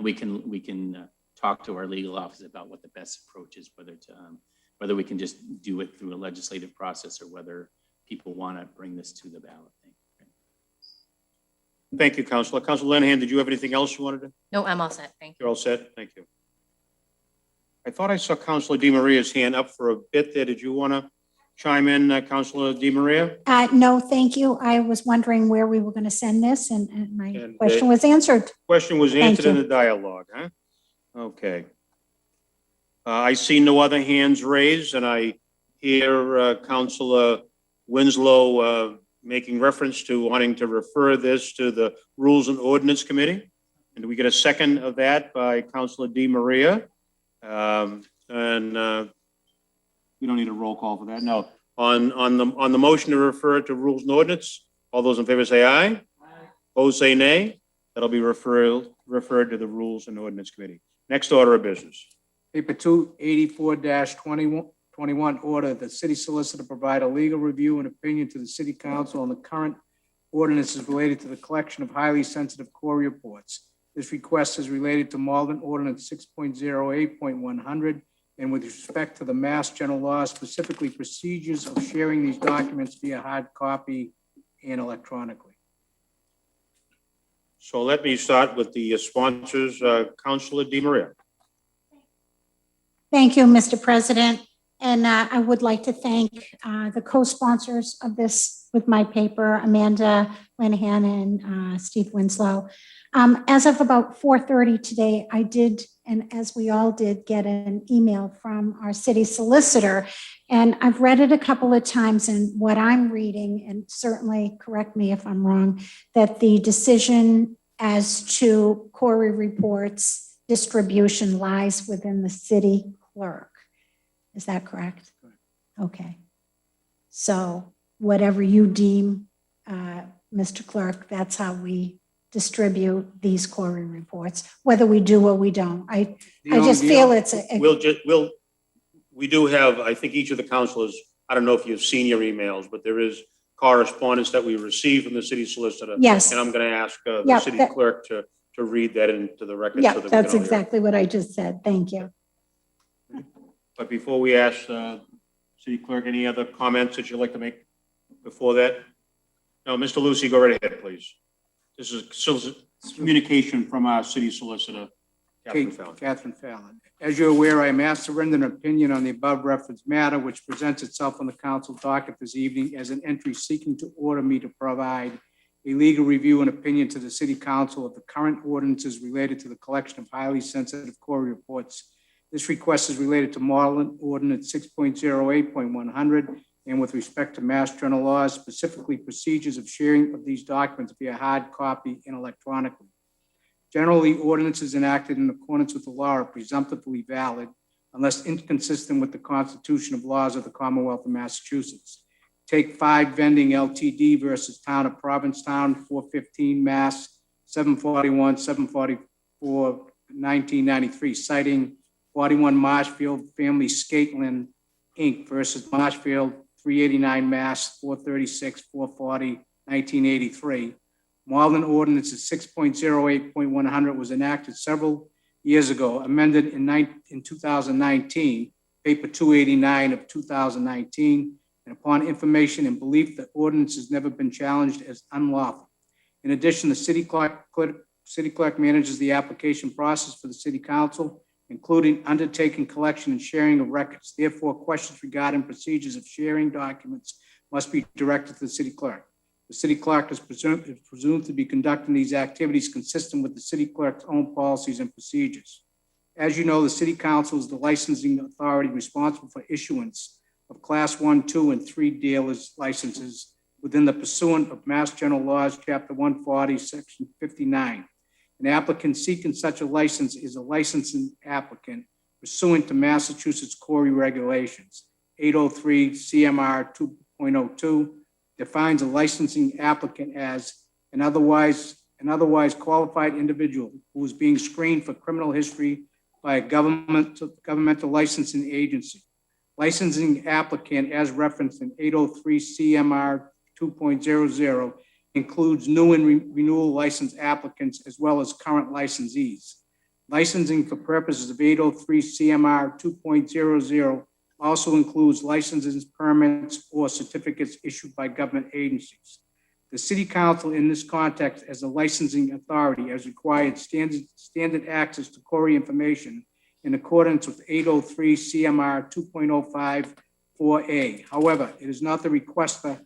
we can talk to our legal office about what the best approach is, whether we can just do it through a legislative process or whether people want to bring this to the ballot. Thank you, Councilor. Councilor Linehan, did you have anything else you wanted to? No, I'm all set. Thank you. You're all set. Thank you. I thought I saw Councilor Di Maria's hand up for a bit there. Did you want to chime in, Councilor Di Maria? No, thank you. I was wondering where we were going to send this and my And, question was answered. Question was Thank answered in you. the dialogue, huh? Okay. I see no other hands raised, and I hear Councilor Winslow making reference to wanting to refer this to the Rules and Ordinance Committee. And do we get a second of that by Councilor Di Maria? We don't need a roll call for that. No. On the motion to refer to Rules and Ordinance, all those in favor say aye. Aye. Opposed say nay. That'll be referred to the Rules and Ordinance Committee. Next order of business. Paper 284-21, order the city solicitor provide a legal review and opinion to the city council on the current ordinances related to the collection of highly sensitive core reports. This request is related to Malden Ordinance 6.08.100 and with respect to the Mass General Law, specifically procedures of sharing these documents via hard copy and electronically. So let me start with the sponsors, Councilor Di Maria. Thank you, Mr. President. And I would like to thank the co-sponsors of this with my paper, Amanda Lanahan and Steve Winslow. As of about 4:30 today, I did, and as we all did, get an email from our city solicitor. And I've read it a couple of times, and what I'm reading, and certainly correct me if I'm wrong, that the decision as to Corey reports distribution lies within the city clerk. Is that correct? Okay. So whatever you deem, Mr. Clerk, that's how we distribute these Corey reports, whether we do or we don't. I just feel it's a. We do have, I think each of the councilors, I don't know if you've seen your emails, but there is correspondence that we received from the city solicitor. Yes. And I'm going to ask the city clerk to read that into the record. Yeah, so that that's we can all hear it. exactly what I just said. Thank you. But before we ask city clerk, any other comments that you'd like to make before that? No, Mr. Lucy, go right ahead, please. This is communication from our city solicitor, Catherine Fallon. Catherine Fallon. As you're aware, I am asked to render an opinion on the above referenced matter, which presents itself on the council docket this evening as an entry seeking to order me to provide a legal review and opinion to the city council of the current ordinances related to the collection of highly sensitive core reports. This request is related to Malden Ordinance 6.08.100 and with respect to Mass General laws, specifically procedures of sharing of these documents via hard copy and electronically. Generally, ordinances enacted in accordance with the law are presumptively valid unless inconsistent with the Constitution of laws of the Commonwealth of Massachusetts. Take 5 Vending LTD versus Town of Provincetown, 415 Mass, 741, 744, 1993, citing 41 Marshfield Family Skateland, Inc. versus Marshfield, 389 Mass, 436, 440, 1983. Malden Ordinance 6.08.100 was enacted several years ago, amended in 2019, paper 289 of 2019, and upon information and belief that ordinance has never been challenged as unlawful. In addition, the city clerk manages the application process for the city council, including undertaking collection and sharing of records. Therefore, questions regarding procedures of sharing documents must be directed to the city clerk. The city clerk is presumed to be conducting these activities consistent with the city clerk's own policies and procedures. As you know, the city council is the licensing authority responsible for issuance of class 1, 2, and 3 dealers licenses within the pursuant of Mass General Laws, Chapter 140, Section 59. An applicant seeking such a license is a licensing applicant pursuant to Massachusetts Corey regulations. 803 CMR 2.02 defines a licensing applicant as an otherwise qualified individual who is being screened for criminal history by a governmental licensing agency. Licensing applicant, as referenced in 803 CMR 2.00, includes new and renewal license applicants as well as current licensees. Licensing for purposes of 803 CMR 2.00 also includes licenses, permits, or certificates issued by government agencies. The city council in this context as a licensing authority has required standard access to Corey information in accordance with 803 CMR 2.05 However, it is not the requester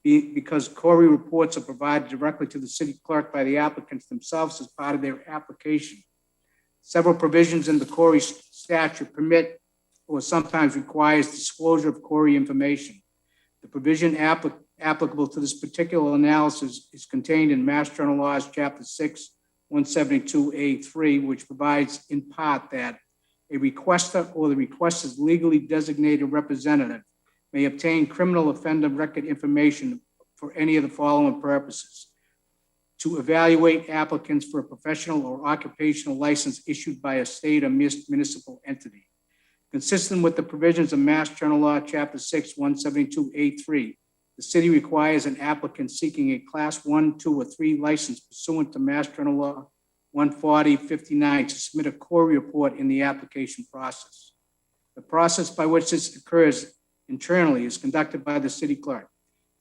because Corey reports are provided directly to the city clerk by the applicants themselves as part of their application. Several provisions in the Corey statute permit or sometimes requires disclosure of Corey information. The provision applicable to this particular analysis is contained in Mass General Laws, Chapter 6, 172A3, which provides in part that a requester or the requester's legally designated representative may obtain criminal offender record information for any of the following purposes: to evaluate applicants for a professional or occupational license issued by a state or municipal entity. Consistent with the provisions of Mass General Law, Chapter 6, 172A3, the city requires an applicant seeking a Class 1, 2, or 3 license pursuant to Mass General Law 140-59 to submit a Corey report in the application process. The process by which this occurs internally is conducted by the city clerk.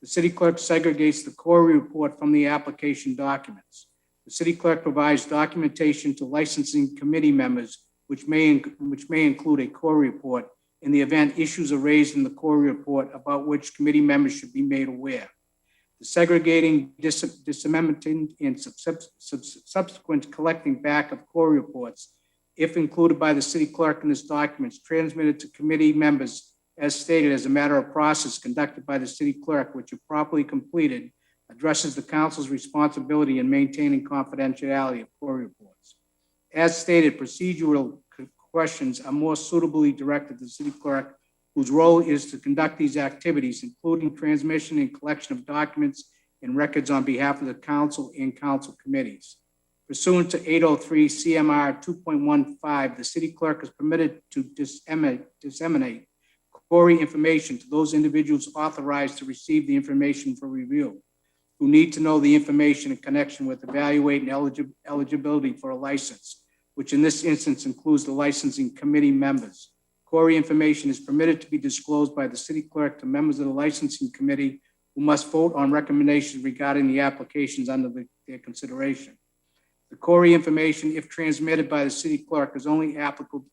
The city clerk segregates the Corey report from the application documents. The city clerk provides documentation to licensing committee members, which may include a Corey report in the event issues are raised in the Corey report about which committee members should be made aware. The segregating, disseminating, and subsequent collecting back of Corey reports, if included by the city clerk in this document, is transmitted to committee members as stated as a matter of process conducted by the city clerk, which if properly completed, addresses the council's responsibility in maintaining confidentiality of Corey reports. As stated, procedural questions are more suitably directed to the city clerk, whose role is to conduct these activities, including transmission and collection of documents and records on behalf of the council and council committees. Pursuant to 803 CMR 2.15, the city clerk is permitted to disseminate Corey information to those individuals authorized to receive the information for review, who need to know the information in connection with evaluating eligibility for a license, which in this instance includes the licensing committee members. Corey information is permitted to be disclosed by the city clerk to members of the licensing committee who must vote on recommendations regarding the applications under their consideration. The Corey information, if transmitted by the city clerk, is only applicable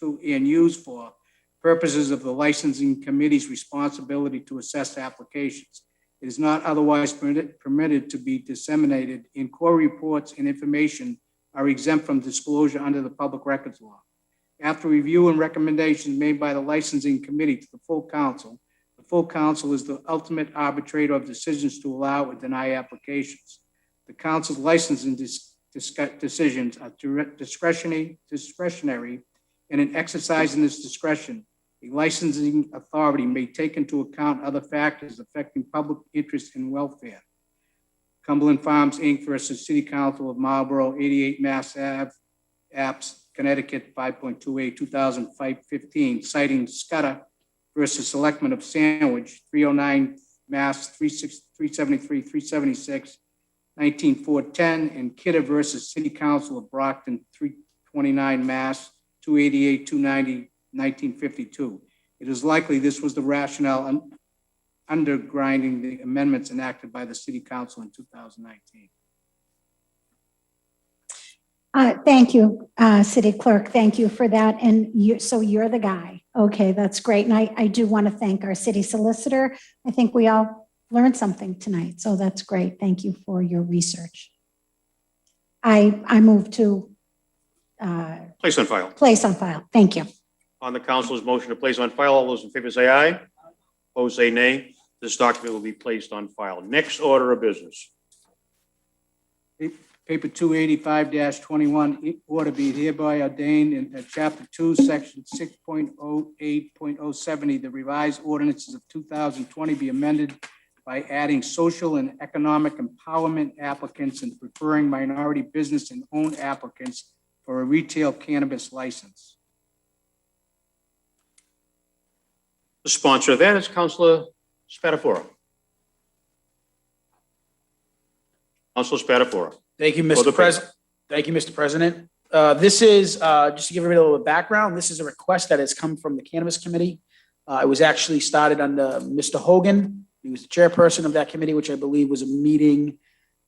to and used for purposes of the licensing committee's responsibility to assess applications. It is not otherwise permitted to be disseminated, and Corey reports and information are exempt from disclosure under the public records law. After review and recommendations made by the licensing committee to the full council is the ultimate arbitrator of decisions to allow or deny applications. The council's licensing decisions are discretionary, and in exercising this discretion, a licensing authority may take into account other factors affecting public interest and welfare. Cumberland Farms, Inc. versus City Council of Marlborough, 88 Mass Ave, Apps, Connecticut, 5.28, 2015, citing Scudder versus Selectmen of Sandwich, 309 Mass, 373, 376, 19410, and Kidder versus City Council of Brockton, 329 Mass, 288, 290, 1952. It is likely this was the rationale undergirding the amendments enacted by the City Council in 2019. Thank you, City Clerk. Thank you for that. And so you're the guy. Okay, that's great. And I do want to thank our city solicitor. I think we all learned something tonight. So that's great. Thank you for your research. I move to Place on file. place on file. Thank you. On the council's motion to place on file, all those in favor say aye. Opposed say nay. This document will be placed on file. Next order of business. Paper 285-21, order be hereby ordained in Chapter 2, Section 6.08.070, the revised ordinances of 2020 be amended by adding social and economic empowerment applicants and preferring minority business and owned applicants for a retail cannabis license. The sponsor of that is Councilor Spatafora. Councilor Spatafora. Thank you, Mr. President. Thank you, Mr. President. This is, just to give everybody a little background, this is a request that has come from the Cannabis Committee. It was actually started under Mr. Hogan. He was the chairperson of that committee, which I believe was a meeting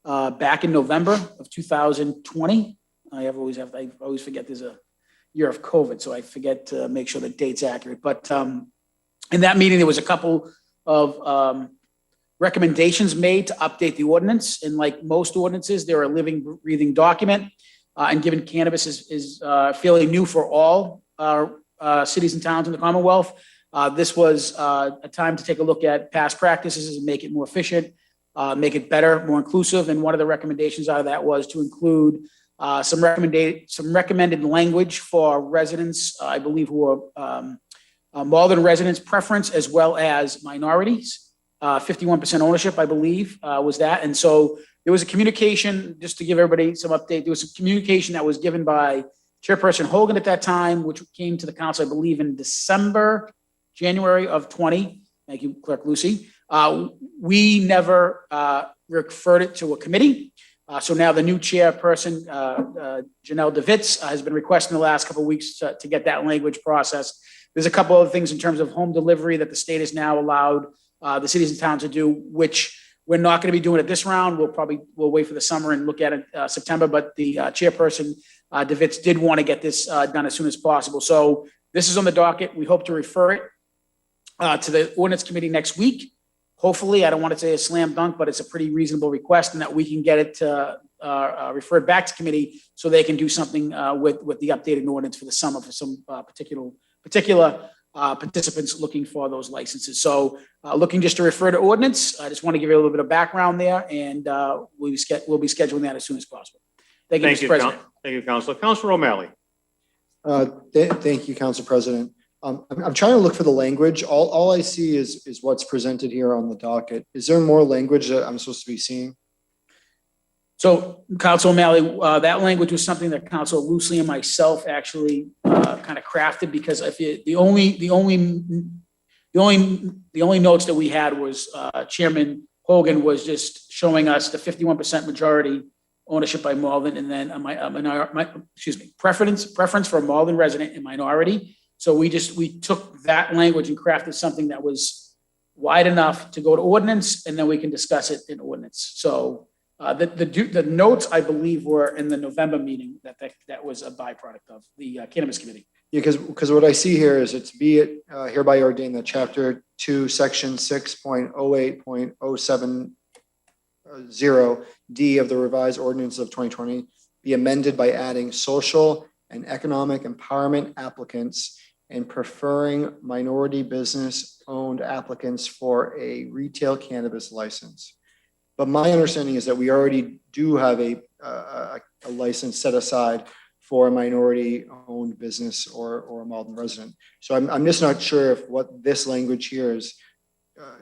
back in November of 2020. I always forget there's a year of COVID, so I forget to make sure the date's accurate. But in that meeting, there was a couple of recommendations made to update the ordinance. And like most ordinances, they're a living, breathing document. And given cannabis is fairly new for all cities and towns in the Commonwealth, this was a time to take a look at past practices and make it more efficient, make it better, more inclusive. And one of the recommendations out of that was to include some recommended language for residents, I believe, who are Malden residents' preference, as well as minorities. 51% ownership, I believe, was that. And so there was a communication, just to give everybody some update, there was a communication that was given by Chairperson Hogan at that time, which came to the council, I believe, in January of 20. Thank you, Clerk Lucy. We never referred it to a committee. So now the new chairperson, Janelle DeVitz, has been requesting the last couple of weeks to get that language processed. There's a couple of things in terms of home delivery that the state has now allowed the cities and towns to do, which we're not going to be doing it this round. We'll wait for the summer and look at it September. But the chairperson, DeVitz, did want to get this done as soon as possible. So this is on the docket. We hope to refer it to the ordinance committee next week. Hopefully, I don't want to say a slam dunk, but it's a pretty reasonable request, and that we can get it referred back to committee so they can do something with the updated ordinance for the summer for some particular participants looking for those licenses. So looking just to refer to ordinance, I just want to give you a little bit of background there, and we'll be scheduling that as soon as possible. Thank you, Mr. President. Thank you, Councilor. Councilor O'Malley. Thank you, Council President. I'm trying to look for the language. All I see is what's presented here on the docket. Is there more language that I'm supposed to be seeing? So, Council O'Malley, that language was something that Council Lucy and myself actually kind of crafted, because if you, the only notes that we had was Chairman Hogan was just showing us the 51% majority ownership by Malden, and then preference for a Malden resident and minority. So we took that language and crafted something that was wide enough to go to ordinance, and then we can discuss it in ordinance. So the notes, I believe, were in the November meeting that was a byproduct of the Cannabis Committee. Yeah, because what I see here is it's be it hereby ordained that Chapter 2, Section 6.08.070D of the revised ordinance of 2020 be amended by adding social and economic empowerment applicants and preferring minority business-owned applicants for a retail cannabis license. But my understanding is that we already do have a license set aside for a minority-owned business or a Malden resident. So I'm just not sure if what this language here is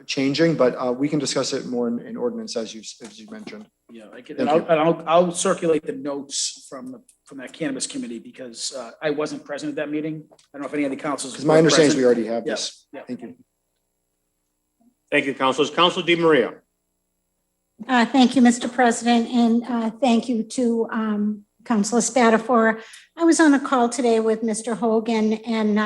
changing, but we can discuss it more in ordinance as you mentioned. Yeah, I'll circulate the notes from that Cannabis Committee, because I wasn't present at that meeting. I don't know if any of the councils. Because my understanding is we already have this. Yeah. Thank you. Thank you, councilors. Councilor Di Maria. Thank you, Mr. President, and thank you to Councilor Spatafor. I was on a call today with Mr. Hogan, and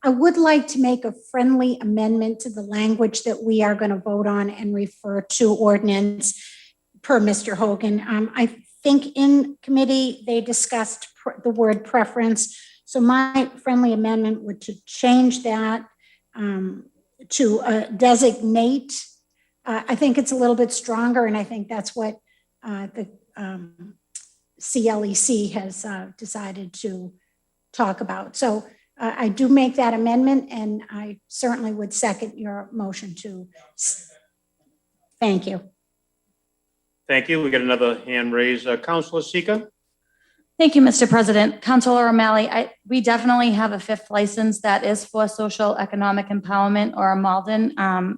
I would like to make a friendly amendment to the language that we are going to vote on and refer to ordinance per Mr. Hogan. I think in committee, they discussed the word preference. So my friendly amendment would to change that to designate. I think it's a little bit stronger, and I think that's what the CLEC has decided to talk about. So I do make that amendment, and I certainly would second your motion to. Thank you. Thank you. We got another hand raised. Councilor Sika. Thank you, Mr. President. Councilor O'Malley, we definitely have a fifth license that is for social economic empowerment or a Malden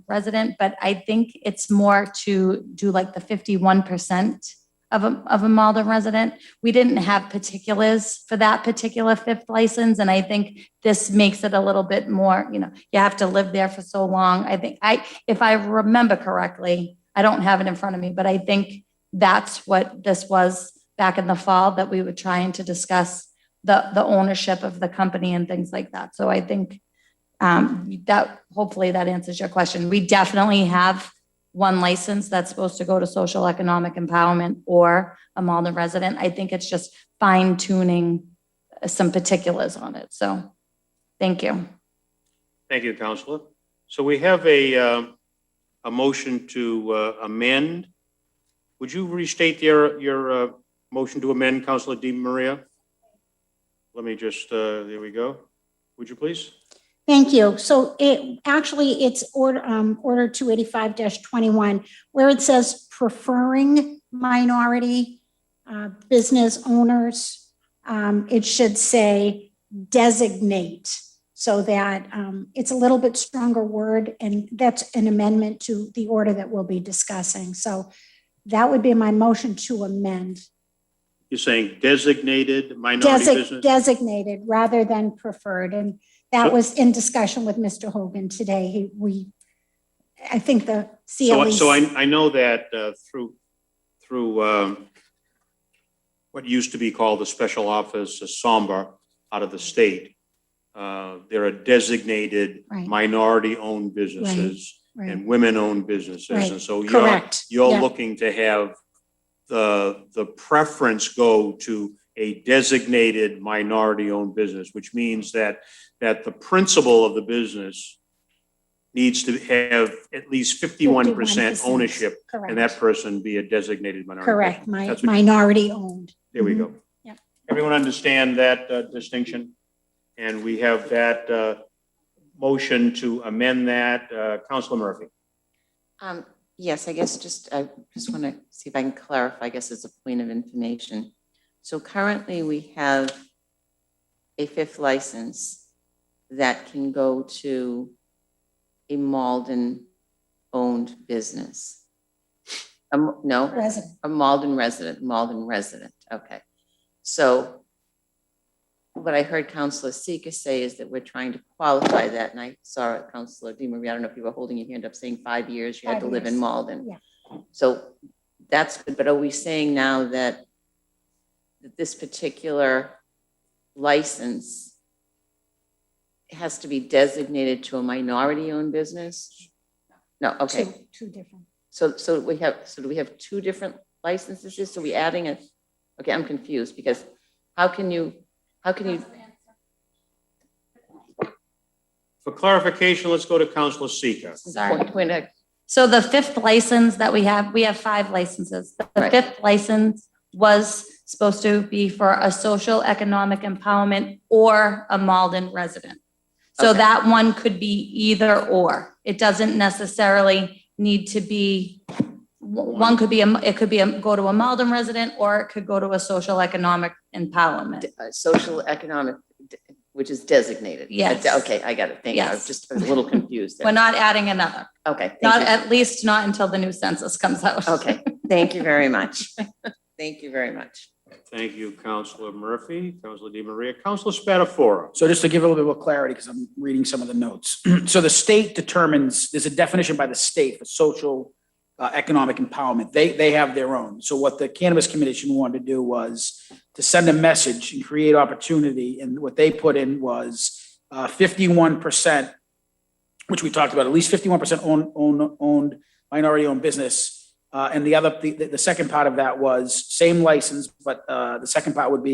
resident, but I think it's more to do like the 51% of a Malden resident. We didn't have particulars for that particular fifth license, and I think this makes it a little bit more, you have to live there for so long. I think if I remember correctly, I don't have it in front of me, but I think that's what this was back in the fall, that we were trying to discuss the ownership of the company and things like that. So I think that hopefully that answers your question. We definitely have one license that's supposed to go to social economic empowerment or a Malden resident. I think it's just fine tuning some particulars on it. So thank you. Thank you, Counselor. So we have a motion to amend. Would you restate your motion to amend, Counselor Di Maria? Let me just, there we go. Would you please? Thank you. So it's order 285-21, where it says preferring minority business owners. It should say designate, so that it's a little bit stronger word, and that's an amendment to the order that we'll be discussing. So that would be my motion to amend. You're saying designated minority business? Designated rather than preferred. And that was in discussion with Mr. Hogan today. I think the CLE. So I know that through what used to be called the special office, SOMBA, out of the state, there are designated Right. minority-owned businesses Right. and women-owned businesses. Right. And so Correct. you're Yeah. looking to have the preference go to a designated minority-owned business, which means that the principal of the business needs to have at least 51% ownership, Correct. and that person be a designated minority. Correct. business. That's what- Minority owned. There we go. Yeah. Everyone understand that distinction? And we have that motion to amend that. Councilor Murphy. Yes, I guess I just want to see if I can clarify, I guess as a point of information. So currently we have a fifth license that can go to a Malden-owned business. No, Resident. a Malden resident, okay. So what I heard Councilor Seeker say is that we're trying to qualify that, and I saw it, Councilor Di Maria, I don't know if you were holding your hand up saying 5 years, you had to 5 live in years. Malden. Yeah. So that's good, but are we saying now that this particular license has to be designated to a minority-owned business? No, okay. Two different. So do we have two different licenses? So we adding a, okay, I'm confused because how can you? For clarification, let's go to Councilor Seeker. Sorry. Point of, So the fifth license that we have 5 licenses. The Right. fifth license was supposed to be for a social economic empowerment or a Malden resident. So Okay. that one could be either or. It doesn't necessarily need to be, one could be, it could be go to a Malden resident, or it could go to a social economic empowerment. social economic, which is designated. Yes. Okay, I got it. Thank you. I was Yes. just a little confused there. We're not adding another, Okay. not Thank you. at least not until the new census comes out. Okay, thank you very much. Thank you very much. Thank you, Councilor Murphy, Councilor Di Maria, Councilor Spatafora. So just to give a little bit more clarity, because I'm reading some of the notes. So the state determines, there's a definition by the state for social economic empowerment. They have their own. So what the Cannabis Commission wanted to do was to send a message and create opportunity. And what they put in was 51%, which we talked about, at least 51% owned minority-owned business. And the second part of that was same license, but the second part would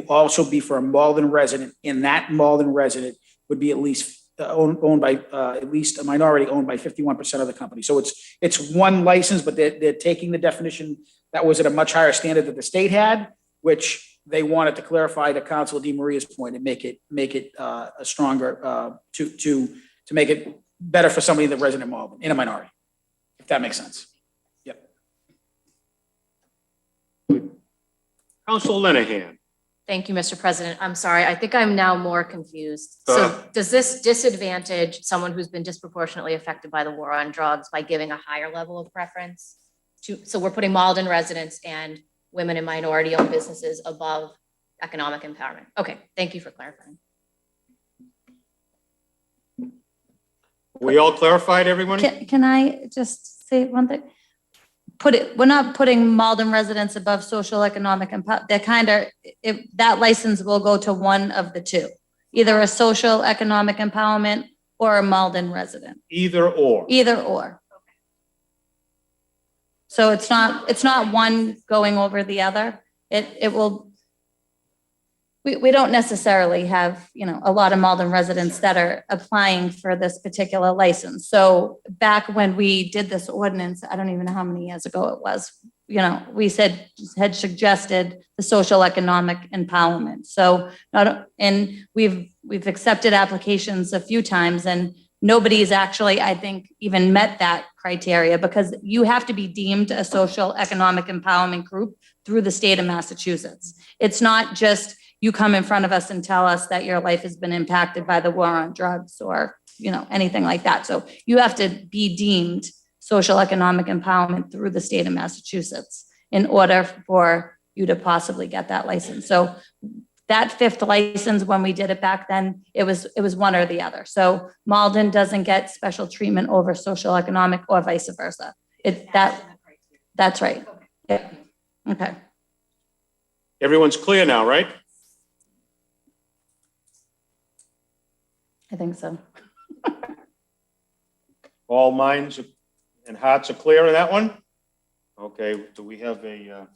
also be for a Malden resident, and that Malden resident would be at least owned by at least a minority owned by 51% of the company. So it's one license, but they're taking the definition that was at a much higher standard that the state had, which they wanted to clarify to Councilor Di Maria's point and make it a stronger to make it better for somebody that resident Malden in a minority, if that makes sense. Councilor Lenahan. Thank you, Mr. President. I'm sorry. I think I'm now more confused. So does this disadvantage someone who's been disproportionately affected by the war on drugs by giving a higher level of preference so we're putting Malden residents and women and minority-owned businesses above economic empowerment? Okay, thank you for clarifying. We all clarified, everyone? Can I just say one thing? We're not putting Malden residents above social economic empowerment. That license will go to one of the two, either a social economic empowerment or a Malden resident. Either or. Either or. So it's not one going over the other. It will we don't necessarily have, you know, a lot of Malden residents that are applying for this particular license. So back when we did this ordinance, I don't even know how many years ago it was, you know, we had suggested the social economic empowerment. So we've accepted applications a few times and nobody's actually, I think, even met that criteria because you have to be deemed a social economic empowerment group through the state of Massachusetts. It's not just you come in front of us and tell us that your life has been impacted by the war on drugs or, you know, anything like that. So you have to be deemed social economic empowerment through the state of Massachusetts in order for you to possibly get that license. So that fifth license, when we did it back then, it was one or the other. So Malden doesn't get special treatment over social economic or vice versa. That's right. Yeah. Okay. Everyone's clear now, right? I think so. All minds and hearts are clear on that one? Okay, do we have a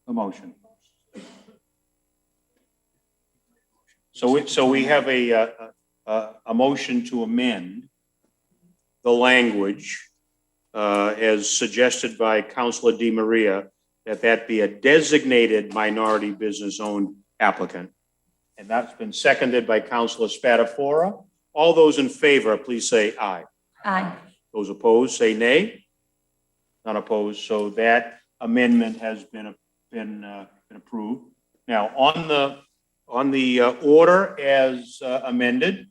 motion? So we have a motion to amend the language as suggested by Councilor DiMaria, that be a designated minority business owned applicant. And that's been seconded by Councilor Spatafora. All those in favor, please say aye. Aye. Those opposed, say nay. None opposed, so that amendment has been approved. Now, on the order as amended,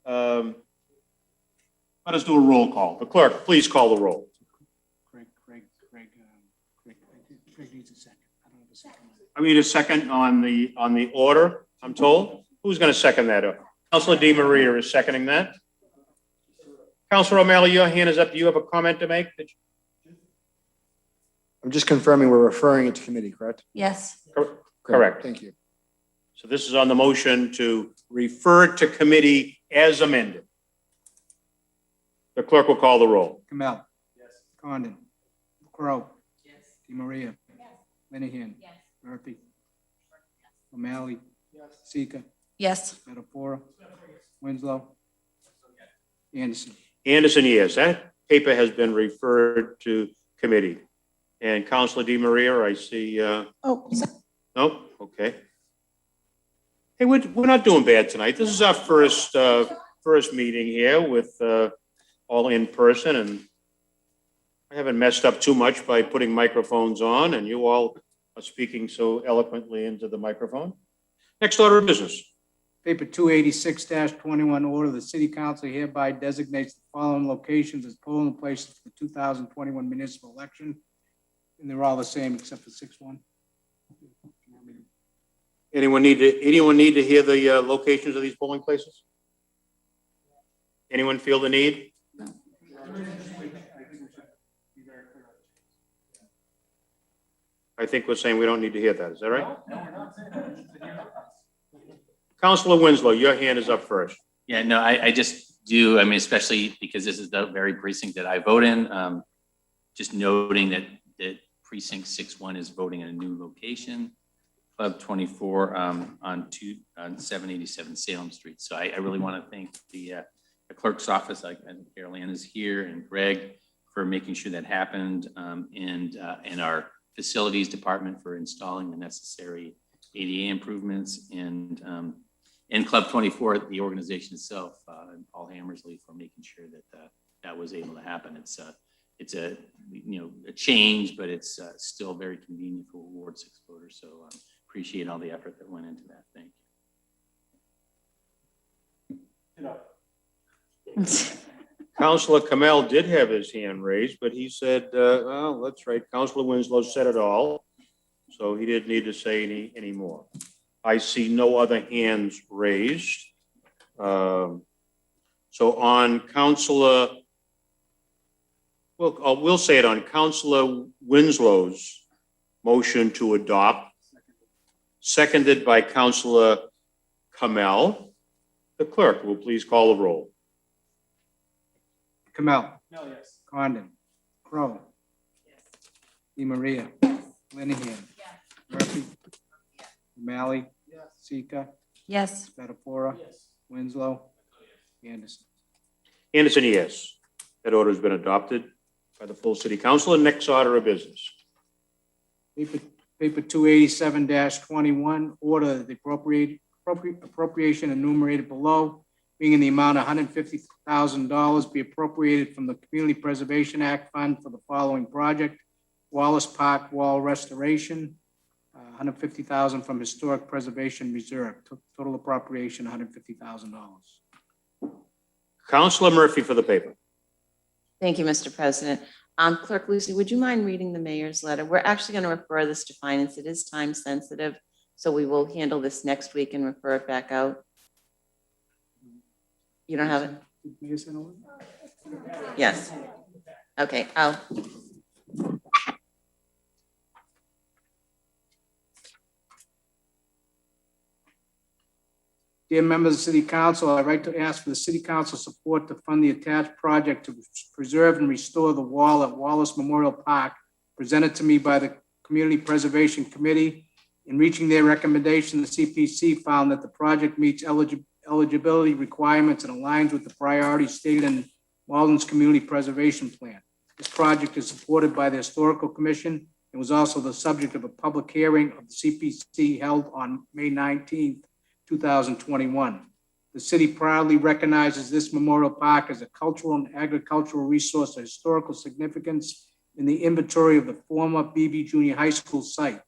let us do a roll call. The clerk, please call the roll. Craig needs a second. I don't have a second. I need a second on the order, I'm told. Who's going to second that? Councilor DiMaria is seconding that. Councilor O'Malley, your hand is up. Do you have a comment to make? I'm just confirming we're referring it to committee, correct? Yes. Correct. Thank you. So this is on the motion to refer to committee as amended. The clerk will call the roll. Kamel. Yes. Condon. Crow. Yes. DiMaria. Yes. Linehan. Yes. Murphy. O'Malley. Yes. Sika. Yes. Spatafora. Winslow. Anderson. Anderson, yes. That paper has been referred to committee. And Councilor DiMaria, I see. Nope. Okay. Hey, we're not doing bad tonight. This is our first meeting here with all in person, and I haven't messed up too much by putting microphones on, and you all are speaking so eloquently into the microphone. Next order of business. Paper 286-21, order the City Council hereby designates the following locations as polling places for the 2021 municipal election. And they're all the same except for 6-1. Anyone need to hear the locations of these polling places? Anyone feel the need? No. I think we're saying we don't need to hear that. Is that right? No. Councilor Winslow, your hand is up first. Yeah, no, I just do. I mean, especially because this is the very precinct that I vote in. Just noting that precinct 6-1 is voting in a new location, Club 24 on 787 Salem Street. So I really want to thank the clerk's office, and Carol Ann is here, and Greg for making sure that happened, and our facilities department for installing the necessary ADA improvements, and Club 24, the organization itself, and Paul Hammersley for making sure that that was able to happen. It's a change, but it's still very convenient for Ward 6 voters. So appreciate all the effort that went into that. Thank you. Councilor Kamel did have his hand raised, but he said, well, that's right. Councilor Winslow said it all. So he didn't need to say any more. I see no other hands raised. So on Councilor, we'll say it on Councilor Winslow's motion to adopt, seconded by Councilor Kamel. The clerk will please call the roll. Kamel. No, yes. Condon. Crow. Yes. DiMaria. Yes. Linehan. Yes. Murphy. Yes. O'Malley. Sika. Yes. Spatafora. Winslow. Anderson. Anderson, yes. That order has been adopted by the full city council. And next order of business. Paper 287-21, order the appropriation enumerated below, being in the amount of $150,000 be appropriated from the Community Preservation Act Fund for the following project: Wallace Park Wall Restoration, $150,000 from Historic Preservation Reserve. Total appropriation $150,000. Councilor Murphy for the paper. Thank you, Mr. President. Clerk Lucy, would you mind reading the mayor's letter? We're actually going to refer this to finance. It is time sensitive, so we will handle this next week and refer it back out. You don't have it? Yes. Okay. Dear members of the City Council, I'd like to ask for the City Council support to fund the attached project to preserve and restore the wall at Wallace Memorial Park, presented to me by the Community Preservation Committee. In reaching their recommendation, the CPC found that the project meets eligibility requirements and aligns with the priorities stated in Malden's Community Preservation Plan. This project is supported by the Historical Commission and was also the subject of a public hearing of the CPC held on May 19th, 2021. The city proudly recognizes this memorial park as a cultural and agricultural resource of historical significance in the inventory of the former BB Junior High School site,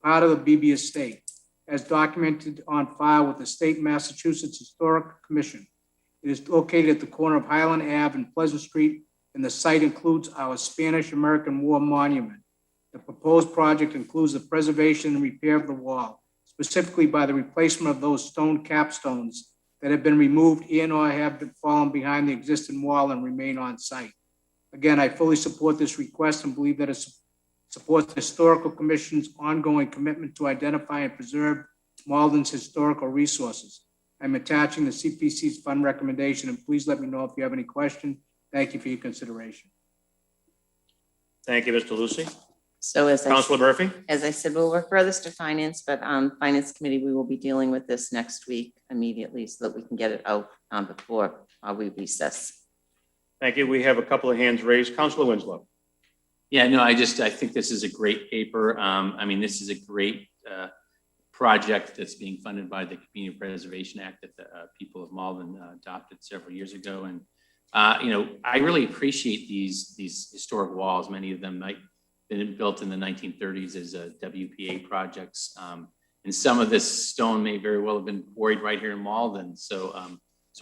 part of the BB estate, as documented on file with the State Massachusetts Historic Commission. It is located at the corner of Highland Ave and Pleasant Street, and the site includes our Spanish-American War Monument. The proposed project includes the preservation and repair of the wall, specifically by the replacement of those stone capstones that have been removed and or have been fallen behind the existing wall and remain on site. Again, I fully support this request and believe that it supports the Historical Commission's ongoing commitment to identify and preserve Malden's historical resources. I'm attaching the CPC's fund recommendation, and please let me know if you have any question. Thank you for your consideration. Thank you, Mr. Lucy. So Councilor Murphy. As I said, we'll refer this to finance, but Finance Committee, we will be dealing with this next week immediately so that we can get it out before we recess. Thank you. We have a couple of hands raised. Councilor Winslow. Yeah, no, I think this is a great paper. I mean, this is a great project that's being funded by the Community Preservation Act that the people of Malden adopted several years ago. And, I really appreciate these historic walls. Many of them been built in the 1930s as WPA projects. And some of this stone may very well have been quarried right here in Malden. So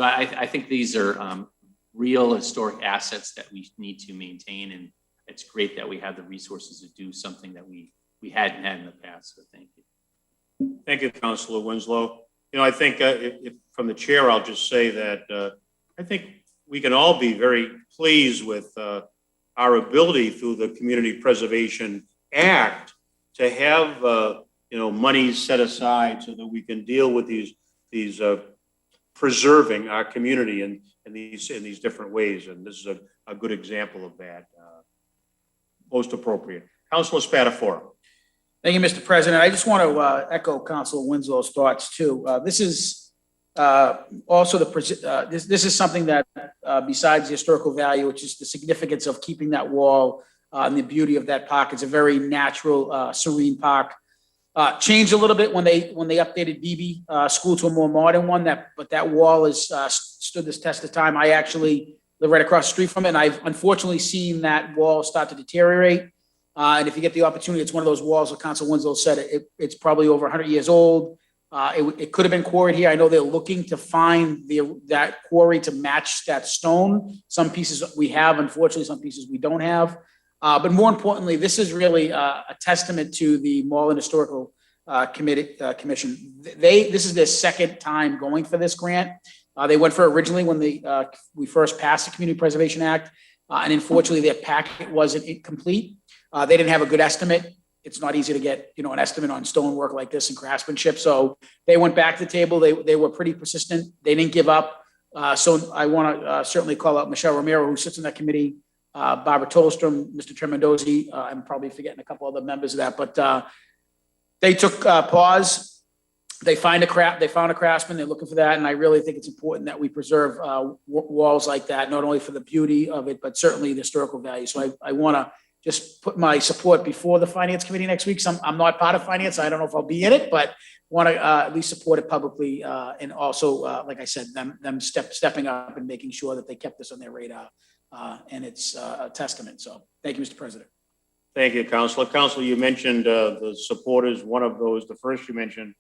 I think these are real historic assets that we need to maintain. And it's great that we have the resources to do something that we hadn't had in the past. So thank you. Thank you, Councilor Winslow. I think if from the chair, I'll just say that I think we can all be very pleased with our ability through the Community Preservation Act to have money set aside so that we can deal with these preserving our community in these different ways. And this is a good example of that. Most appropriate. Councilor Spatafora. Thank you, Mr. President. I just want to echo Councilor Winslow's thoughts too. This is also this is something that besides the historical value, which is the significance of keeping that wall and the beauty of that park. It's a very natural, serene park. Changed a little bit when they updated BB School to a more modern one. But that wall has stood this test of time. I actually live right across the street from it, and I've unfortunately seen that wall start to deteriorate. And if you get the opportunity, it's one of those walls, like Council Winslow said, it's probably over 100 years old. It could have been quarried here. I know they're looking to find that quarry to match that stone. Some pieces we have, unfortunately, some pieces we don't have. But more importantly, this is really a testament to the Malden Historical Commission. This is their second time going for this grant. They went for it originally when we first passed the Community Preservation Act, and unfortunately their packet wasn't complete. They didn't have a good estimate. It's not easy to get an estimate on stonework like this and craftsmanship. So they went back to the table. They were pretty persistent. They didn't give up. So I want to certainly call out Michelle Romero, who sits in that committee, Barbara Tolstrom, Mr. Tremendozzi. I'm probably forgetting a couple other members of that, but they took pause. they found a craftsman, they're looking for that, and I really think it's important that we preserve walls like that, not only for the beauty of it, but certainly the historical value. So I want to just put my support before the Finance Committee next week. I'm not part of finance, so I don't know if I'll be in it, but want to at least support it publicly, and also, like I said, them stepping up and making sure that they kept this on their radar, and it's a testament. So thank you, Mr. President. Thank you, Councilor. Councilor, you mentioned the supporters. One of those, the first you mentioned,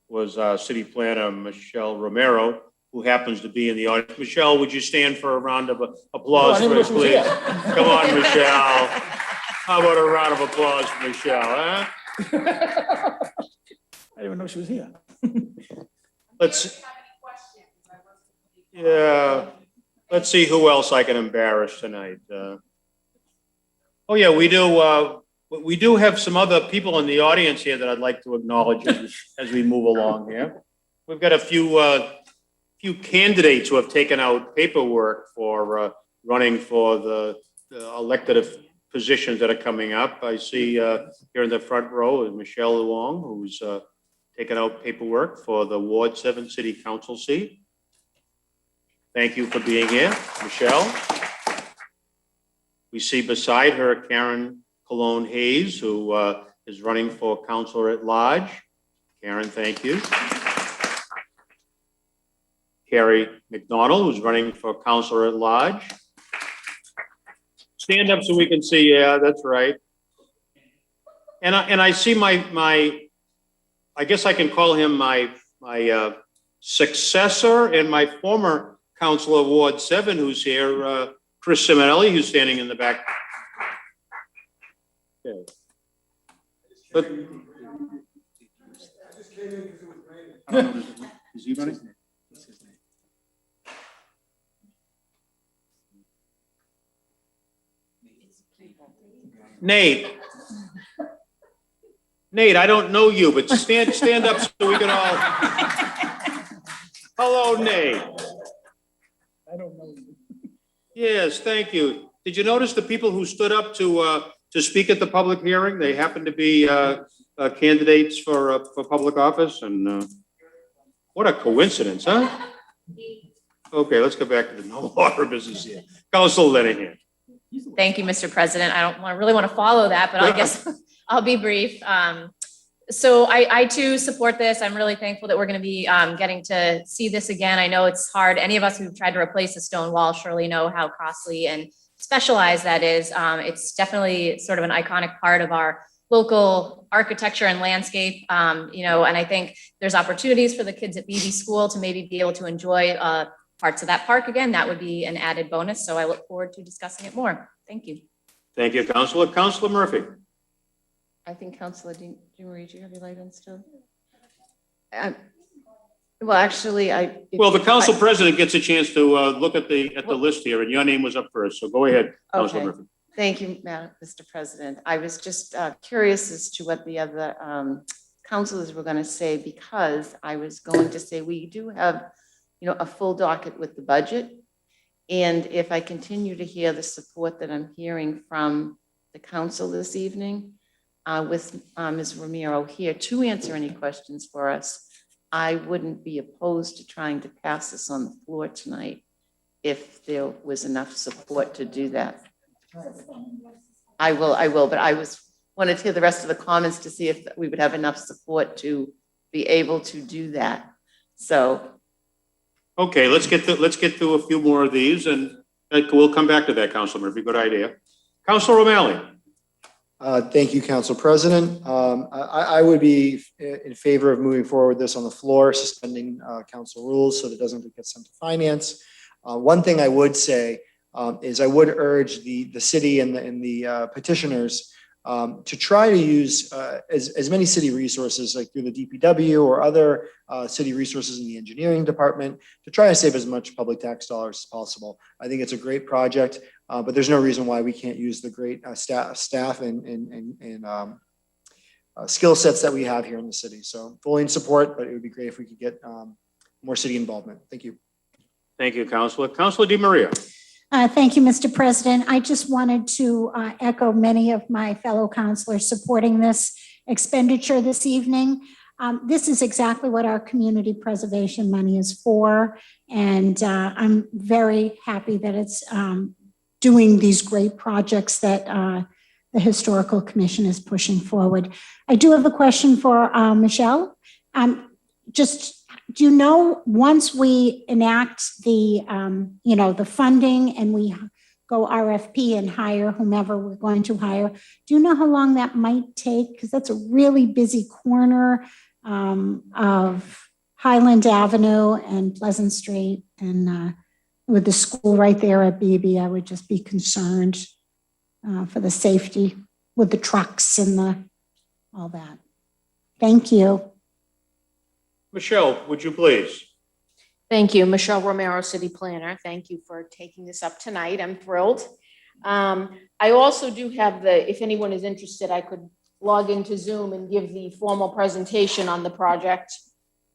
was City Planner Michelle Romero, who happens to be in the audience. Michelle, would you stand for a round of applause for us, please? Come on, Michelle. How about a round of applause for Michelle, huh? I didn't even know she was here. Let's see who else I can embarrass tonight. Oh yeah, we do have some other people in the audience here that I'd like to acknowledge as we move along here. We've got a few candidates who have taken out paperwork for running for the elected positions that are coming up. I see here in the front row is Michelle Luong, who's taken out paperwork for the Ward 7 City Council seat. Thank you for being here, Michelle. We see beside her Karen Cologne Hayes, who is running for Councilor at Large. Karen, thank you. Carrie McDonald, who's running for Councilor at Large. Stand up so we can see. Yeah, that's right. And I see my I guess I can call him my successor and my former Councilor of Ward 7, who's here, Chris Simonelli, who's standing in the back. Okay. But, is he running? Nate, I don't know you, but stand up so we can all. Hello, Nate. I don't know you. Yes, thank you. Did you notice the people who stood up to speak at the public hearing? They happened to be candidates for public office, and what a coincidence, huh? Okay, let's go back to the normal order of business here. Councilor Linehan. Thank you, Mr. President. I don't really want to follow that, but I guess I'll be brief. So I too support this. I'm really thankful that we're going to be getting to see this again. I know it's hard. Any of us who've tried to replace a stone wall surely know how costly and specialized that is. It's definitely sort of an iconic part of our local architecture and landscape, and I think there's opportunities for the kids at BB School to maybe be able to enjoy parts of that park again. That would be an added bonus. So I look forward to discussing it more. Thank you. Thank you, Councilor. Councilor Murphy. I think Councilor DiMaria, do you have your light on still? Well, actually, Well, the council president gets a chance to look at the list here, and your name was up first. So go ahead, Councilor Murphy. Thank you, Mr. President. I was just curious as to what the other councilors were going to say, because I was going to say we do have, a full docket with the budget. And if I continue to hear the support that I'm hearing from the council this evening, with Ms. Romero here to answer any questions for us, I wouldn't be opposed to trying to pass this on the floor tonight if there was enough support to do that. I will, but I wanted to hear the rest of the comments to see if we would have enough support to be able to do that. So. Okay, let's get to a few more of these, and we'll come back to that, Councilor Murphy. Good idea. Councilor O'Malley. Thank you, Council President. I would be in favor of moving forward with this on the floor, suspending council rules so that it doesn't get sent to finance. One thing I would say is I would urge the city and the petitioners to try to use as many city resources, like through the DPW or other city resources in the engineering department, to try to save as much public tax dollars as possible. I think it's a great project, but there's no reason why we can't use the great staff and skill sets that we have here in the city. So fully in support, but it would be great if we could get more city involvement. Thank you. Thank you, Councilor. Councilor DiMaria. Thank you, Mr. President. I just wanted to echo many of my fellow councilors supporting this expenditure this evening. This is exactly what our community preservation money is for. And I'm very happy that it's doing these great projects that the Historical Commission is pushing forward. I do have a question for Michelle. Just, do you know, once we enact the, the funding and we go RFP and hire whomever we're going to hire, do you know how long that might take? Because that's a really busy corner of Highland Avenue and Pleasant Street. And with the school right there at BB, I would just be concerned for the safety with the trucks and all that. Thank you. Michelle, would you please? Thank you. Michelle Romero, City Planner. Thank you for taking this up tonight. I'm thrilled. I also do have if anyone is interested, I could log into Zoom and give the formal presentation on the project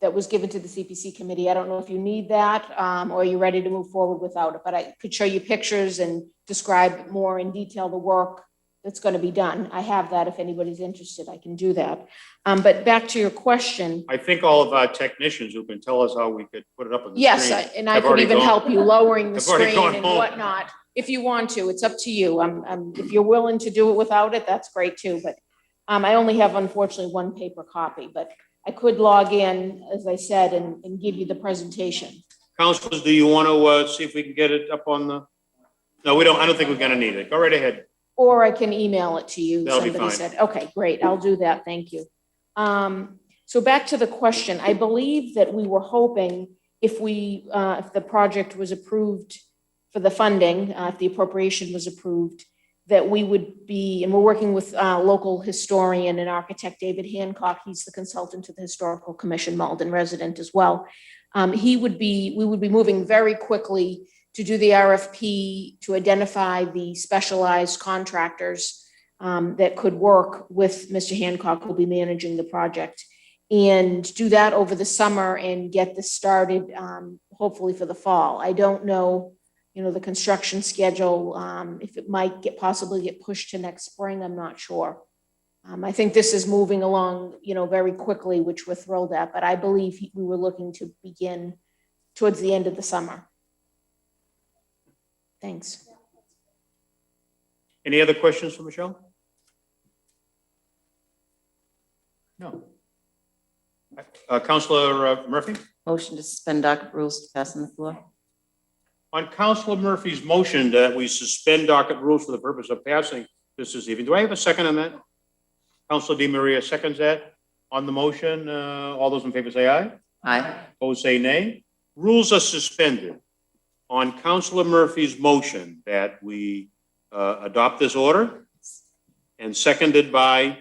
that was given to the CPC committee. I don't know if you need that or you're ready to move forward without it, but I could show you pictures and describe more in detail the work that's going to be done. I have that. If anybody's interested, I can do that. But back to your question. I think all of our technicians who can tell us how we could put it up on the Yes, screen. and I could even help you lowering the screen and home. whatnot. If you want to, it's up to you. If you're willing to do it without it, that's great too. But I only have, unfortunately, one paper copy, but I could log in, as I said, and give you the presentation. Councilors, do you want to see if we can get it up on the? No, we don't. I don't think we're going to need it. Go right ahead. Or I can email it to you. That'll be Somebody fine. said, okay, great. I'll do that. Thank you. So back to the question, I believe that we were hoping if the project was approved for the funding, if the appropriation was approved, that we would be, and we're working with local historian and architect David Hancock. He's the consultant to the Historical Commission, Malden resident as well. We would be moving very quickly to do the RFP to identify the specialized contractors that could work with Mr. Hancock, who'll be managing the project, and do that over the summer and get this started hopefully for the fall. I don't know, the construction schedule, if it might possibly get pushed to next spring, I'm not sure. I think this is moving along, very quickly, which we're thrilled at, but I believe we were looking to begin towards the end of the summer. Thanks. Any other questions for Michelle? No. Councilor Murphy? Motion to suspend docket rules to pass on the floor. On Councilor Murphy's motion that we suspend docket rules for the purpose of passing this evening, do I have a second on that? Councilor Di Maria seconds that. On the motion, all those in favor say aye. Aye. Opposed say nay. Rules are suspended. On Councilor Murphy's motion that we adopt this order, and seconded by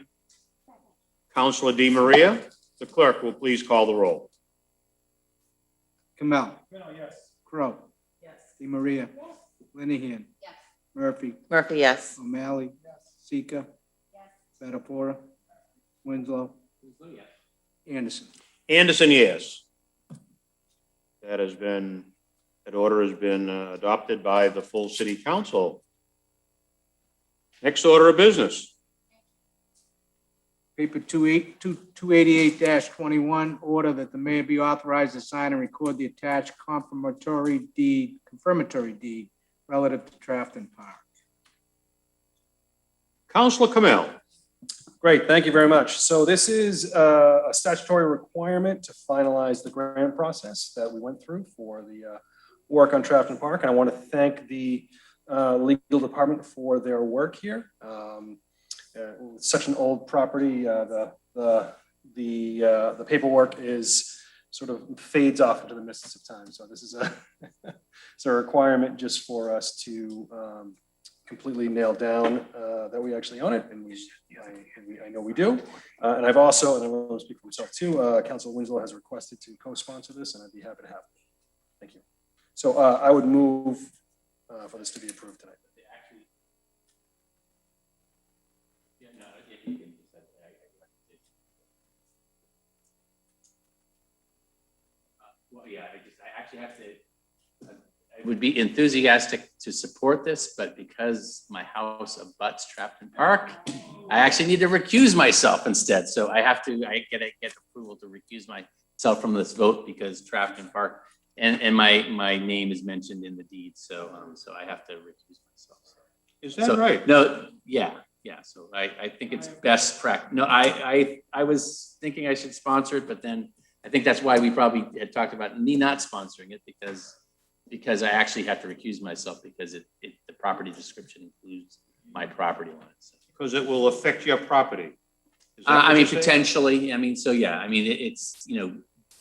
Councilor Di Maria, the clerk will please call the roll. Kamel. Yes. Crowe. Yes. Di Maria. Yes. Linehan. Yes. Murphy. Murphy, yes. O'Malley. Yes. Sika. Yes. Betafora. Winslow. Yes. Anderson. Anderson, yes. That order has been adopted by the full city council. Next order of business. Paper 288-21, order that the mayor be authorized to sign and record the attached confirmatory deed relative to Trafton Park. Councilor Kamel. Great, thank you very much. So this is a statutory requirement to finalize the grant process that we went through for the work on Trafton Park. And I want to thank the legal department for their work here. Such an old property, the paperwork is sort of fades off into the mists of time. So this is it's a requirement just for us to completely nail down that we actually own it, and I know we do. And I've also, and I want to speak for myself too, Councilor Winslow has requested to co-sponsor this, and I'd be happy to have it. Thank you. So I would move for this to be approved tonight. Well, yeah, I actually have to, I would be enthusiastic to support this, but because my house abuts Trafton Park, I actually need to recuse myself instead. So I get approval to recuse myself from this vote because Trafton Park and my name is mentioned in the deed. So I have to recuse myself. Is that right? No, yeah. So I think it's best practice. No, I was thinking I should sponsor it, but then I think that's why we probably had talked about me not sponsoring it because I actually have to recuse myself because the property description includes my property lines. Because it will affect your property. Is that I what mean, you're saying? potentially. I mean, so yeah. I mean, it's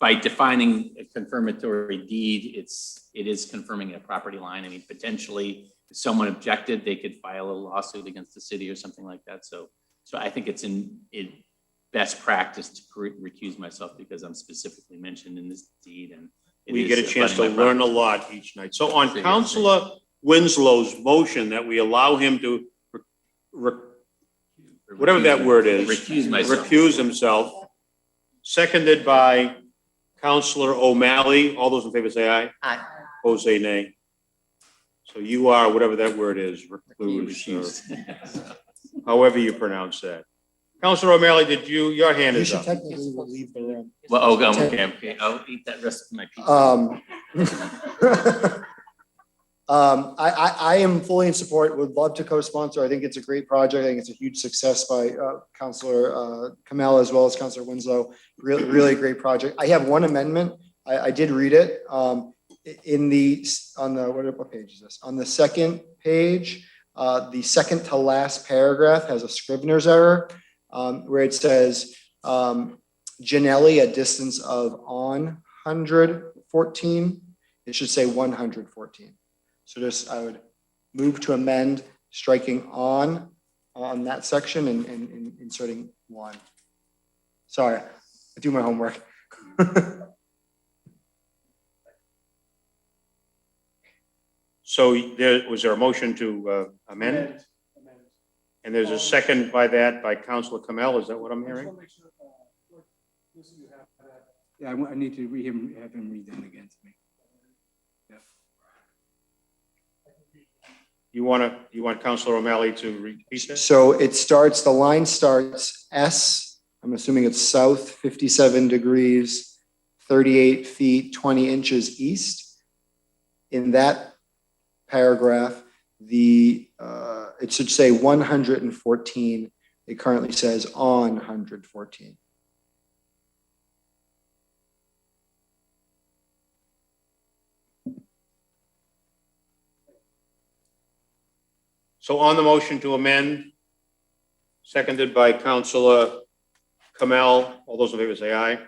by defining a confirmatory deed, it is confirming a property line. I mean, potentially, if someone objected, they could file a lawsuit against the city or something like that. So I think it's in best practice to recuse myself because I'm specifically mentioned in this deed, and We get a chance to learn a lot each night. So on Councilor Winslow's motion that we allow him to whatever that word is, recuse himself, seconded by Councilor O'Malley. All those in favor say aye. Aye. Opposed say nay. So you are, whatever that word is, recused, however you pronounce that. Councilor O'Malley, your hand You is should up. technically leave the room. Well, okay. I'll eat that rest of my pizza. I am fully in support, would love to co-sponsor. I think it's a great project. I think it's a huge success by Councilor Kamel as well as Councilor Winslow. Really great project. I have one amendment. I did read it. What page is this? On the second page, the second to last paragraph has a Scrivener's error where it says Janelli a distance of 114. It should say 114. So I would move to amend striking on that section and inserting one. Sorry, I do my homework. So was there a motion to amend? And there's a second by Councilor Kamel. Is that what I'm hearing? Yeah, I need to have him read that again to me. You want Councilor O'Malley to repeat that? So the line starts S, I'm assuming it's south 57 degrees, 38 feet, 20 inches east. In that paragraph, it should say 114. It currently says on 114. So on the motion to amend, seconded by Councilor Kamel, all those in favor say aye.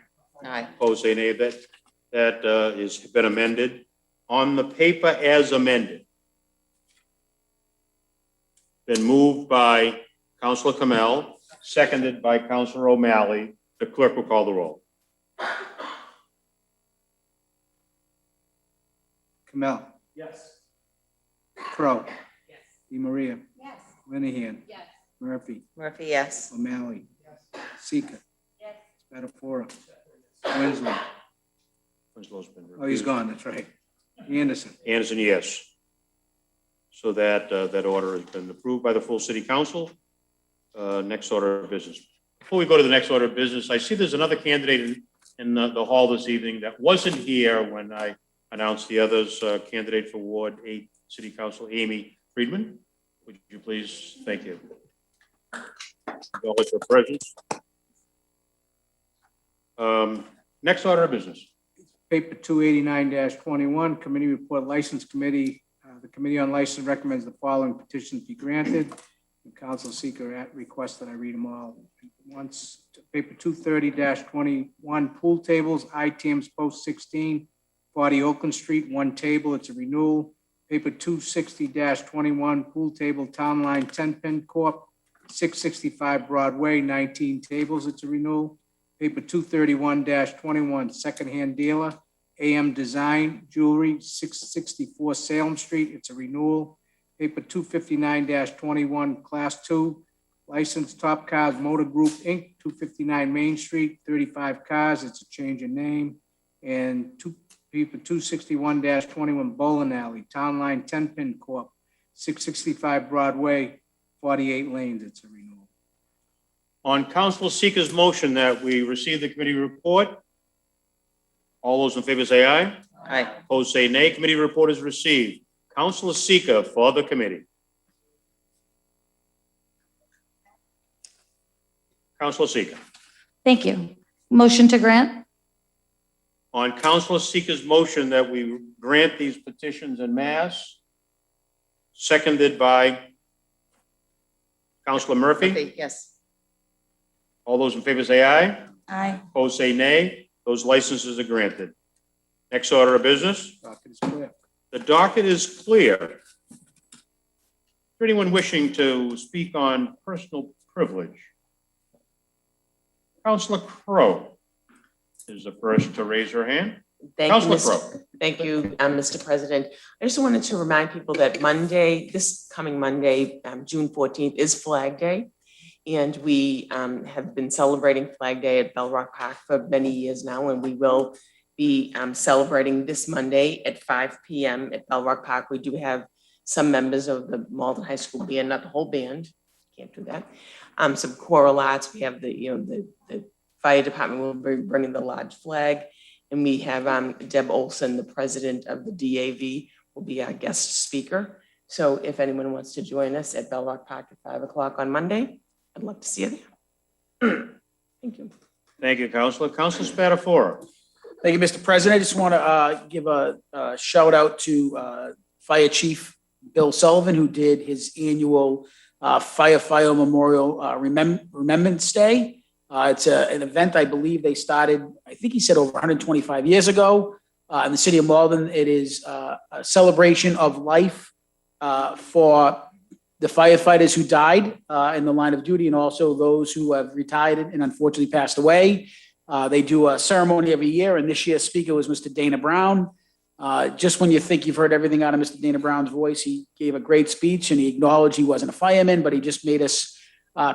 Aye. Opposed say nay. That has been amended. On the paper as amended, been moved by Councilor Kamel, seconded by Councilor O'Malley. The clerk will call the roll. Kamel. Yes. Crow. Yes. DeMaria. Yes. Linehan. Yes. Murphy. Murphy, yes. O'Malley. Seeker. Yes. Spatafora. Winslow. Winslow's been Oh, he's gone, that's right. Anderson. Anderson, yes. So that order has been approved by the full city council. Next order of business. Before we go to the next order of business, I see there's another candidate in the hall this evening that wasn't here when I announced the others. Candidate for Ward 8 City Council, Amy Friedman. Would you please? Thank you. Acknowledge her presence. Next order of business. Paper 289-21, Committee Report License Committee. The Committee on License recommends the following petitions be granted. The council seeker requests that I read them all once. Paper 230-21, pool tables, ITAMS Post 16, 40 Oakland Street, one table, it's a renewal. Paper 260-21, pool table, Town Line 10 Pin Corp, 665 Broadway, 19 tables, it's a renewal. Paper 231-21, secondhand dealer, AM Design Jewelry, 664 Salem Street, it's a renewal. Paper 259-21, Class 2, licensed Top Cars Motor Group, Inc., 259 Main Street, 35 cars, it's a change in name. And paper 261-21 Bowling Alley, Town Line 10 Pin Corp., 665 Broadway, 48 lanes. It's a renewal. On Council Seeker's motion that we receive the committee report, all those in favor say aye. Aye. Opposed say nay. Committee report is received. Councilor Seeker for the committee. Councilor Seeker. Thank you. Motion to grant? On Councilor Seeker's motion that we grant these petitions en masse, seconded by Councilor Murphy. Yes. All those in favor say aye. Aye. Opposed say nay. Those licenses are granted. Next order of business. Docket is clear. The docket is clear. For anyone wishing to speak on personal privilege, Councilor Crowe is the first to raise her hand. Councilor Crowe. Thank you, Mr. President. I just wanted to remind people that Monday, this coming Monday, June 14th, is Flag Day. And we have been celebrating Flag Day at Bell Rock Park for many years now, and we will be celebrating this Monday at 5 p.m. at Bell Rock Park. We do have some members of the Malden High School band, not the whole band, can't do that. Some choral arts. We have the fire department will be bringing the large flag, and we have Deb Olson, the president of the DAV, will be our guest speaker. So if anyone wants to join us at Bell Rock Park at 5 o'clock on Monday, I'd love to see you there. Thank you. Thank you, Councilor. Councilor Spatafora. Thank you, Mr. President. I just want to give a shout out to Fire Chief Bill Sullivan, who did his annual Firefighter Memorial Remembrance Day. It's an event I believe they started, I think he said over 125 years ago in the city of Malden. It is a celebration of life for the firefighters who died in the line of duty, and also those who have retired and unfortunately passed away. They do a ceremony every year, and this year's speaker was Mr. Dana Brown. Just when you think you've heard everything out of Mr. Dana Brown's voice, he gave a great speech, and he acknowledged he wasn't a fireman, but he just made us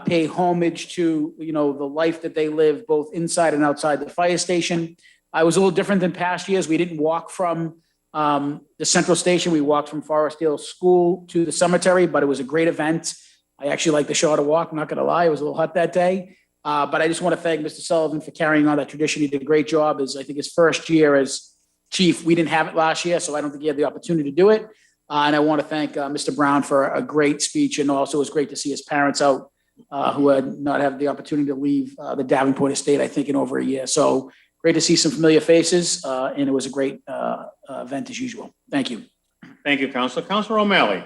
pay homage to, the life that they live both inside and outside the fire station. I was a little different than past years. We didn't walk from the central station. We walked from Forest Hill School to the cemetery, but it was a great event. I actually liked the shorter walk, I'm not going to lie. It was a little hot that day. But I just want to thank Mr. Sullivan for carrying on that tradition. He did a great job. I think his first year as chief, we didn't have it last year, so I don't think he had the opportunity to do it. And I want to thank Mr. Brown for a great speech. And also it was great to see his parents out who had not had the opportunity to leave the Davenport estate, I think, in over a year. So great to see some familiar faces. And it was a great event as usual. Thank you. Thank you, Councilor. Councilor O'Malley.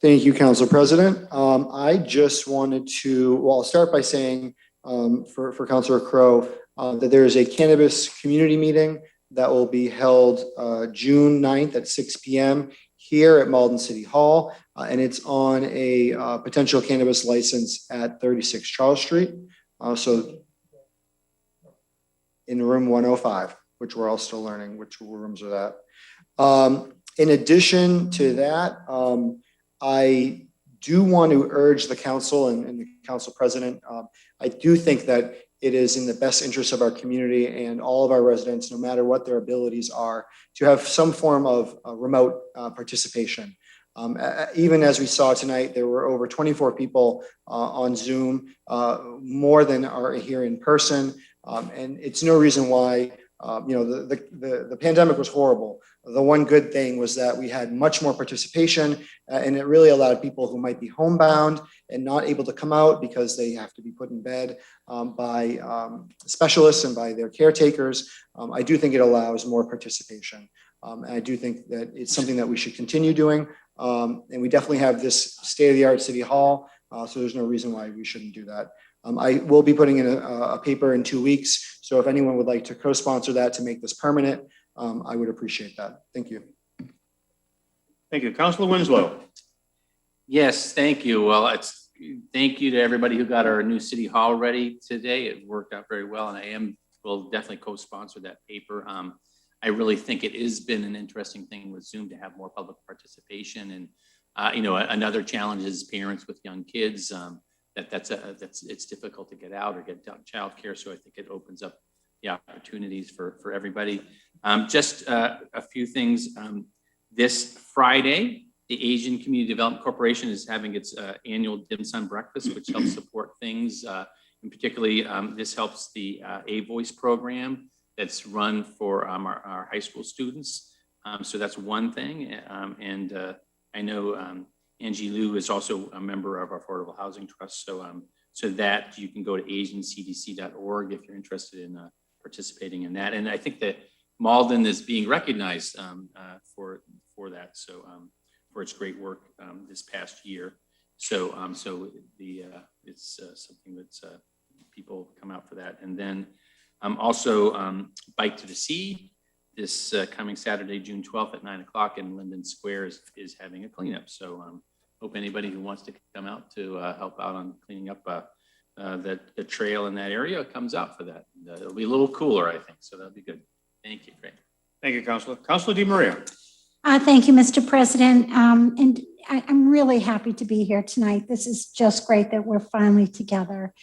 Thank you, Council President. I just wanted to, I'll start by saying for Councilor Crowe that there is a cannabis community meeting that will be held June 9th at 6 p.m. here at Malden City Hall, and it's on a potential cannabis license at 36 Charles Street. So in room 105, which we're all still learning which rooms are that. In addition to that, I do want to urge the council and the council president. I do think that it is in the best interest of our community and all of our residents, no matter what their abilities are, to have some form of remote participation. Even as we saw tonight, there were over 24 people on Zoom, more than are here in person. And it's no reason why, the pandemic was horrible. The one good thing was that we had much more participation, and it really allowed people who might be homebound and not able to come out because they have to be put in bed by specialists and by their caretakers. I do think it allows more participation. And I do think that it's something that we should continue doing. And we definitely have this state-of-the-art city hall, so there's no reason why we shouldn't do that. I will be putting in a paper in 2 weeks, so if anyone would like to co-sponsor that to make this permanent, I would appreciate that. Thank you. Thank you. Councilor Winslow. Yes, thank you. Well, thank you to everybody who got our new city hall ready today. It worked out very well, and will definitely co-sponsor that paper. I really think it has been an interesting thing with Zoom to have more public participation. And another challenge is parents with young kids. It's difficult to get out or get childcare. So I think it opens up the opportunities for everybody. Just a few things. This Friday, the Asian Community Development Corporation is having its annual dim sum breakfast, which helps support things. And particularly, this helps the A-Voice program that's run for our high school students. So that's one thing. I know Angie Liu is also a member of our Affordable Housing Trust. So that you can go to asiancdc.org if you're interested in participating in that. And I think that Malden is being recognized for that. So for its great work this past year. So it's something that's people come out for that. And then also Bike to the Sea this coming Saturday, June 12th at 9 o'clock in Linden Square is having a cleanup. So hope anybody who wants to come out to help out on cleaning up the trail in that area comes out for that. It'll be a little cooler, I think. So that'll be good. Thank you, Frank. Thank you, Councilor. Councilor DiMaria. Thank you, Mr. President. And I'm really happy to be here tonight. This is just great that we're finally together.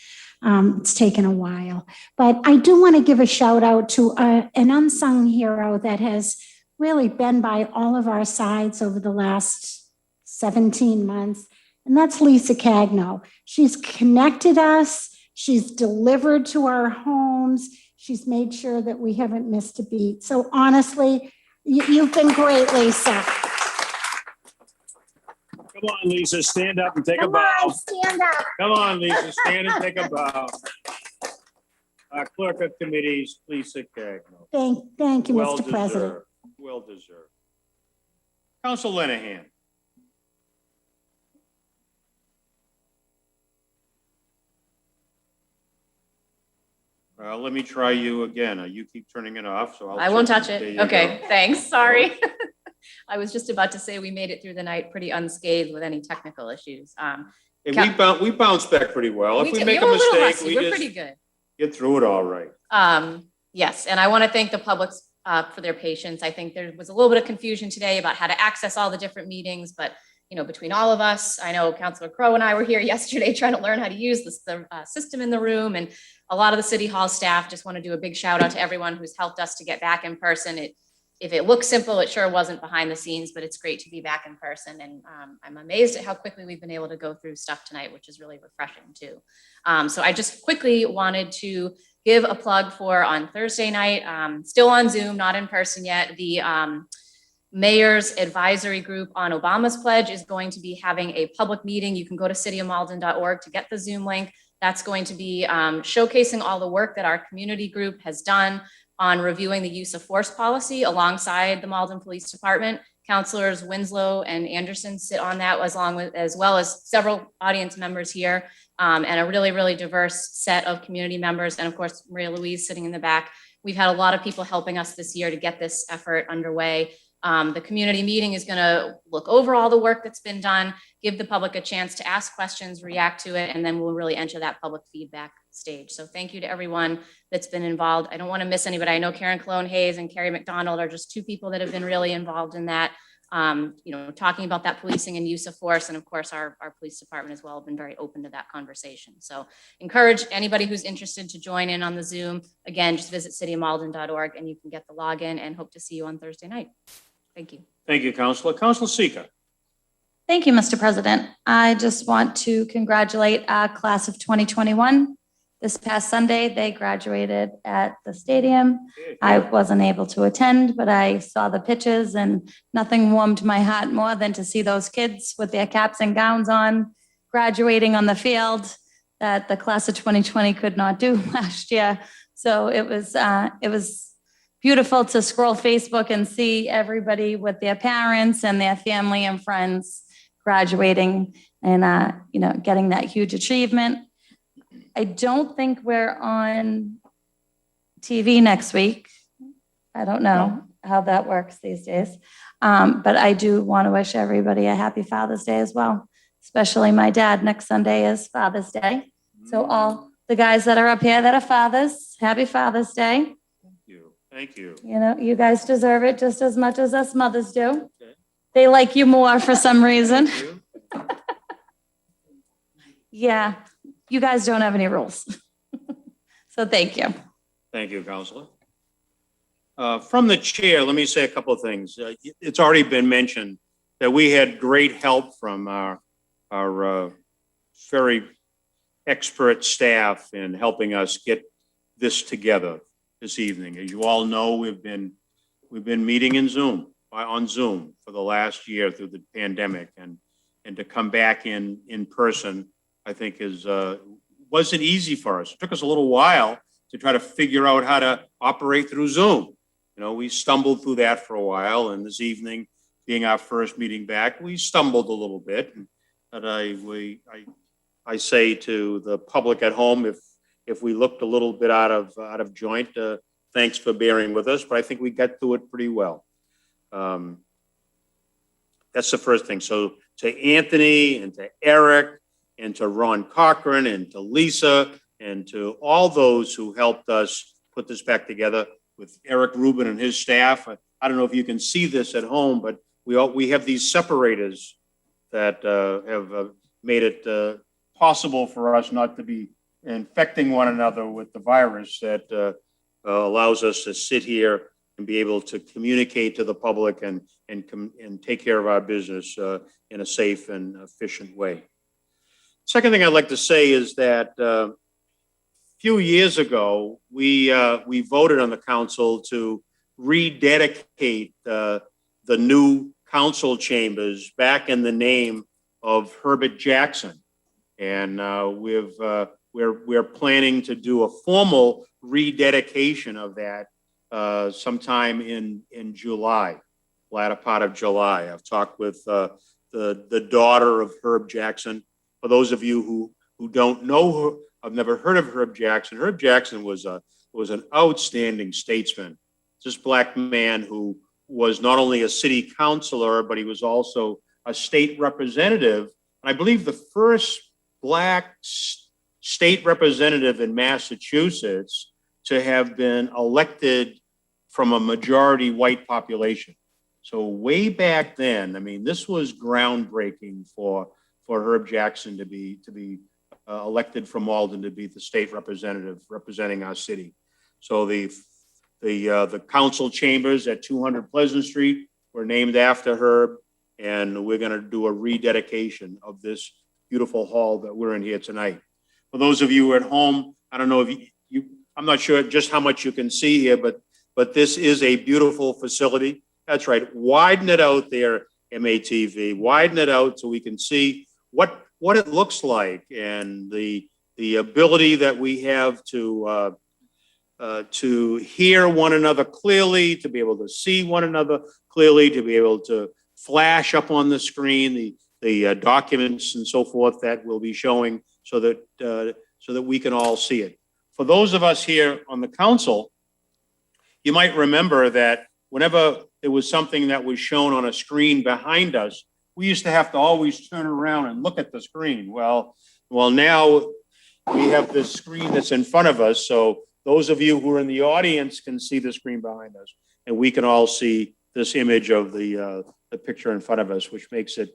It's taken a while, but I do want to give a shout out to an unsung hero that has really been by all of our sides over the last 17 months, and that's Lisa Cagno. She's connected us. She's delivered to our homes. She's made sure that we haven't missed a beat. So honestly, you've been great, Lisa. Come on, Lisa, stand up and take a bow. Come on, stand up. Come on, Lisa, stand and take a bow. Clerk of Committees, Lisa Cagno. Thank you, Well Mr. President. deserved. Well deserved. Council Linehan. Let me try you again. You keep turning it off, so I won't touch There it. you Okay, go. thanks. Sorry. I was just about to say we made it through the night pretty unscathed with any technical issues. Hey, we bounce back pretty well. If we make a We're little mistake, rusty. we We're just pretty good. get through it all right. Yes, and I want to thank the public for their patience. I think there was a little bit of confusion today about how to access all the different meetings, but between all of us, I know Councilor Crowe and I were here yesterday trying to learn how to use the system in the room, and a lot of the City Hall staff. Just want to do a big shout out to everyone who's helped us to get back in person. If it looks simple, it sure wasn't behind the scenes, but it's great to be back in person. And I'm amazed at how quickly we've been able to go through stuff tonight, which is really refreshing too. So I just quickly wanted to give a plug for on Thursday night, still on Zoom, not in person yet. The Mayor's Advisory Group on Obama's Pledge is going to be having a public meeting. You can go to cityofmalden.org to get the Zoom link. That's going to be showcasing all the work that our community group has done on reviewing the use of force policy alongside the Malden Police Department. Councilors Winslow and Anderson sit on that as well as several audience members here and a really, really diverse set of community members. And of course, Maria Louise sitting in the back. We've had a lot of people helping us this year to get this effort underway. The community meeting is going to look over all the work that's been done, give the public a chance to ask questions, react to it, and then we'll really enter that public feedback stage. So thank you to everyone that's been involved. I don't want to miss anybody. I know Karen Cologne Hayes and Carrie McDonald are just two people that have been really involved in that, talking about that policing and use of force. And of course, our police department as well have been very open to that conversation. So encourage anybody who's interested to join in on the Zoom. Again, just visit cityofmalden.org and you can get the login, and hope to see you on Thursday night. Thank you. Thank you, Councilor. Councilor Sika. Thank you, Mr. President. I just want to congratulate our class of 2021. This past Sunday, they graduated at the stadium. I wasn't able to attend, but I saw the pictures, and nothing warmed my heart more than to see those kids with their caps and gowns on, graduating on the field that the class of 2020 could not do last year. So it was beautiful to scroll Facebook and see everybody with their parents and their family and friends graduating and getting that huge achievement. I don't think we're on TV next week. I don't know how that works these days. But I do want to wish everybody a happy Father's Day as well, especially my dad. Next Sunday is Father's Day. So all the guys that are up here that are fathers, happy Father's Day. Thank you. You guys deserve it just as much as us mothers do. Okay. They like you more for some reason. Yeah, you guys don't have any rules. So thank you. Thank you, Councilor. From the chair, let me say a couple of things. It's already been mentioned that we had great help from our very expert staff in helping us get this together this evening. As you all know, we've been meeting on Zoom for the last year through the pandemic, and to come back in person, I think wasn't easy for us. It took us a little while to try to figure out how to operate through Zoom. You know, we stumbled through that for a while, and this evening, being our first meeting back, we stumbled a little bit. But I say to the public at home, if we looked a little bit out of joint, thanks for bearing with us. But I think we got through it pretty well. That's the first thing. So to Anthony and to Eric and to Ron Cochran and to Lisa and to all those who helped us put this back together, with Eric Rubin and his staff. I don't know if you can see this at home, but we have these separators that have made it possible for us not to be infecting one another with the virus that allows us to sit here and be able to communicate to the public and take care of our business in a safe and efficient way. Second thing I'd like to say is that few years ago, we voted on the council to rededicate the new council chambers back in the name of Herbert Jackson, and we're planning to do a formal rededication of that sometime in July, latter part of July. I've talked with the daughter of Herb Jackson. For those of you who don't know her, I've never heard of Herb Jackson. Herb Jackson was an outstanding statesman. This black man who was not only a city councilor, but he was also a state representative. And I believe the first black state representative in Massachusetts to have been elected from a majority white population. So way back then, I mean, this was groundbreaking for Herb Jackson to be elected from Malden to be the state representative representing our city. So the council chambers at 200 Pleasant Street were named after Herb, and we're going to do a rededication of this beautiful hall that we're in here tonight. For those of you at home, I don't know if I'm not sure just how much you can see here, but this is a beautiful facility. That's right. Widen it out there, MATV. Widen it out so we can see what it looks like, and the ability that we have to hear one another clearly, to be able to see one another clearly, to be able to flash up on the screen the documents and so forth that we'll be showing, so that we can all see it. For those of us here on the council, you might remember that whenever there was something that was shown on a screen behind us, we used to have to always turn around and look at the screen. Well, now we have this screen that's in front of us. So those of you who are in the audience can see the screen behind us, and we can all see this image of the picture in front of us, which makes it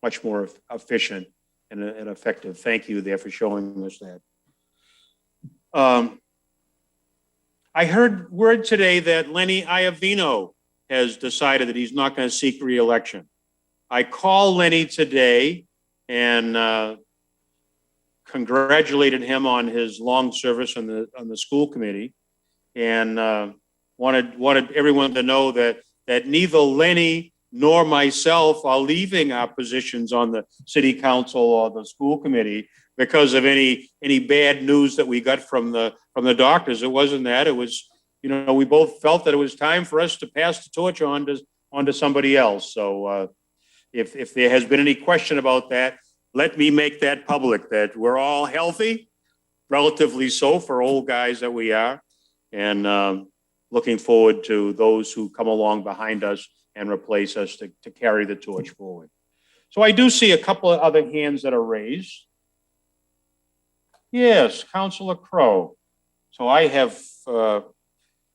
much more efficient and effective. Thank you there for showing us that. I heard word today that Lenny Iavino has decided that he's not going to seek re-election. I called Lenny today and congratulated him on his long service on the school committee, and wanted everyone to know that neither Lenny nor myself are leaving our positions on the city council or the school committee because of any bad news that we got from the doctors. It wasn't that. It was, we both felt that it was time for us to pass the torch on to somebody else. So if there has been any question about that, let me make that public, that we're all healthy, relatively so for old guys that we are, and looking forward to those who come along behind us and replace us to carry the torch forward. So I do see a couple of other hands that are raised. Yes, Councilor Crowe. So I have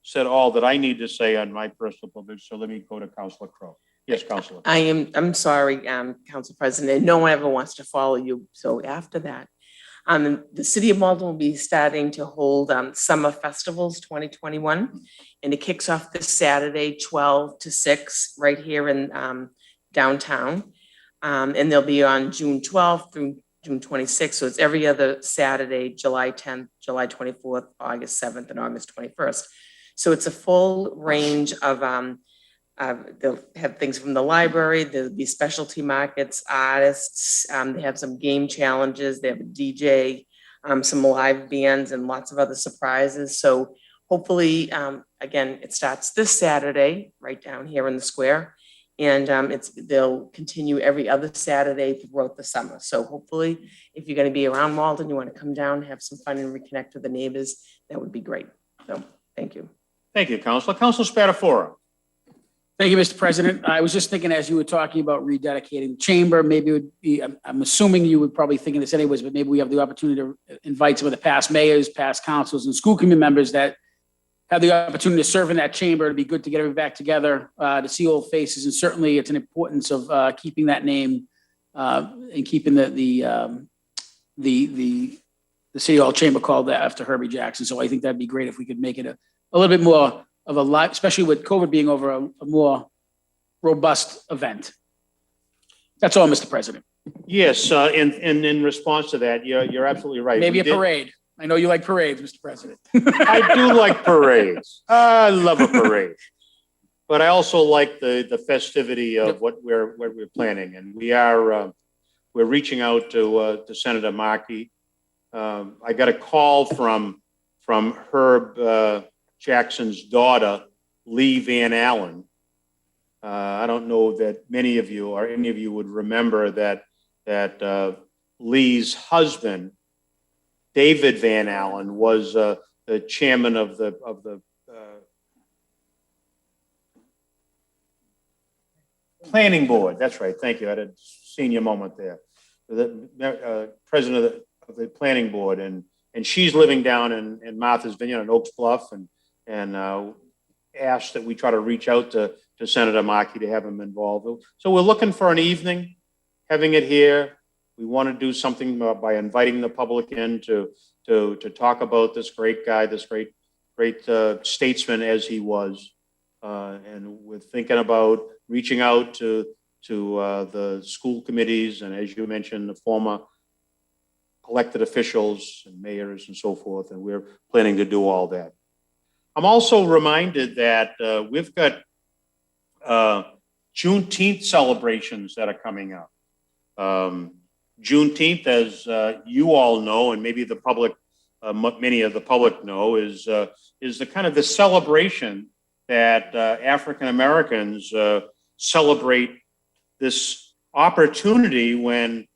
said all that I need to say on my personal privilege, so let me go to Councilor Crowe. Yes, Councilor. I'm sorry, Council President. No one ever wants to follow you. So after that, The City of Malden will be starting to hold Summer Festivals 2021, and it kicks off this Saturday, 12 to 6, right here in downtown. And they'll be on June 12th through June 26th. So it's every other Saturday, July 10th, July 24th, August 7th, and August 21st. So it's a full range of, they'll have things from the library, there'll be specialty markets, artists, they have some game challenges, they have a DJ, some live bands, and lots of other surprises. So hopefully, again, it starts this Saturday, right down here in the square. And they'll continue every other Saturday throughout the summer. So hopefully, if you're going to be around Malden, you want to come down, have some fun, and reconnect with the neighbors, that would be great. So thank you. Thank you, Councilor. Councilor Spatafora. Thank you, Mr. President. I was just thinking as you were talking about rededicating the chamber, maybe it would be, I'm assuming you would probably think of this anyways, but maybe we have the opportunity to invite some of the past mayors, past councils, and school committee members that have the opportunity to serve in that chamber. It'd be good to get everybody back together, to see old faces. And certainly it's an importance of keeping that name and keeping the City Hall Chamber called that after Herbie Jackson. So I think that'd be great if we could make it a little bit more of a live, especially with COVID being over, a more robust event. That's all, Mr. President. Yes, and in response to that, you're absolutely right. Maybe a parade. I know you like parades, Mr. President. I do like parades. I love a parade. But I also like the festivity of what we're planning. And we're reaching out to Senator Markey. I got a call from Herb Jackson's daughter, Lee Van Allen. I don't know that many of you or any of you would remember that Lee's husband, David Van Allen, was the chairman of the planning board. That's right. Thank you. I had a senior moment there. The president of the planning board, and she's living down in Martha's Vineyard in Oaks Bluff, and asked that we try to reach out to Senator Markey to have him involved. So we're looking for an evening, having it here. We want to do something by inviting the public in to talk about this great guy, this great statesman as he was. And we're thinking about reaching out to the school committees, and as you mentioned, the former elected officials and mayors and so forth, and we're planning to do all that. I'm also reminded that we've got Juneteenth celebrations that are coming up. Juneteenth, as you all know, and maybe the public, many of the public know, is the kind of the celebration that African Americans celebrate this opportunity when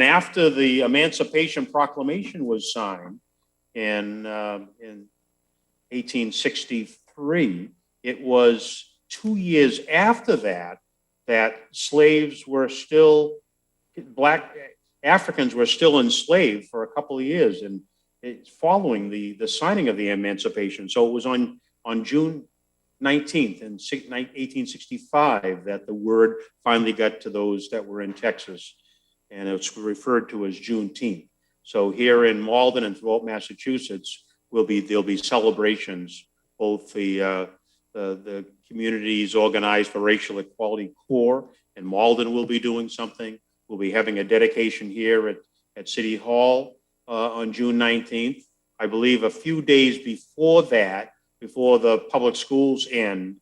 after the Emancipation Proclamation was signed in 1863, it was 2 years after that slaves were still, Black Africans were still enslaved for a couple of years, and it's following the signing of the Emancipation. So it was on June 19th in 1865 that the word finally got to those that were in Texas, and it's referred to as Juneteenth. So here in Malden and throughout Massachusetts, there'll be celebrations. Both the communities organized for racial equality core in Malden will be doing something. We'll be having a dedication here at City Hall on June 19th. I believe a few days before that, before the public schools end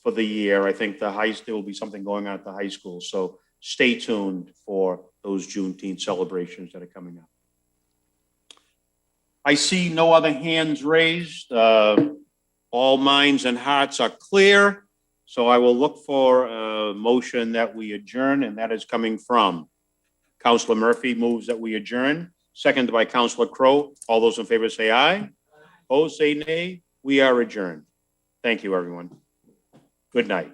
for the year, I think there will be something going on at the high school. So stay tuned for those Juneteenth celebrations that are coming up. I see no other hands raised. All minds and hearts are clear. So I will look for a motion that we adjourn, and that is coming from Councilor Murphy moves that we adjourn, seconded by Councilor Crowe. All those in favor say aye. Opposed say nay. We are adjourned. Thank you, everyone. Good night.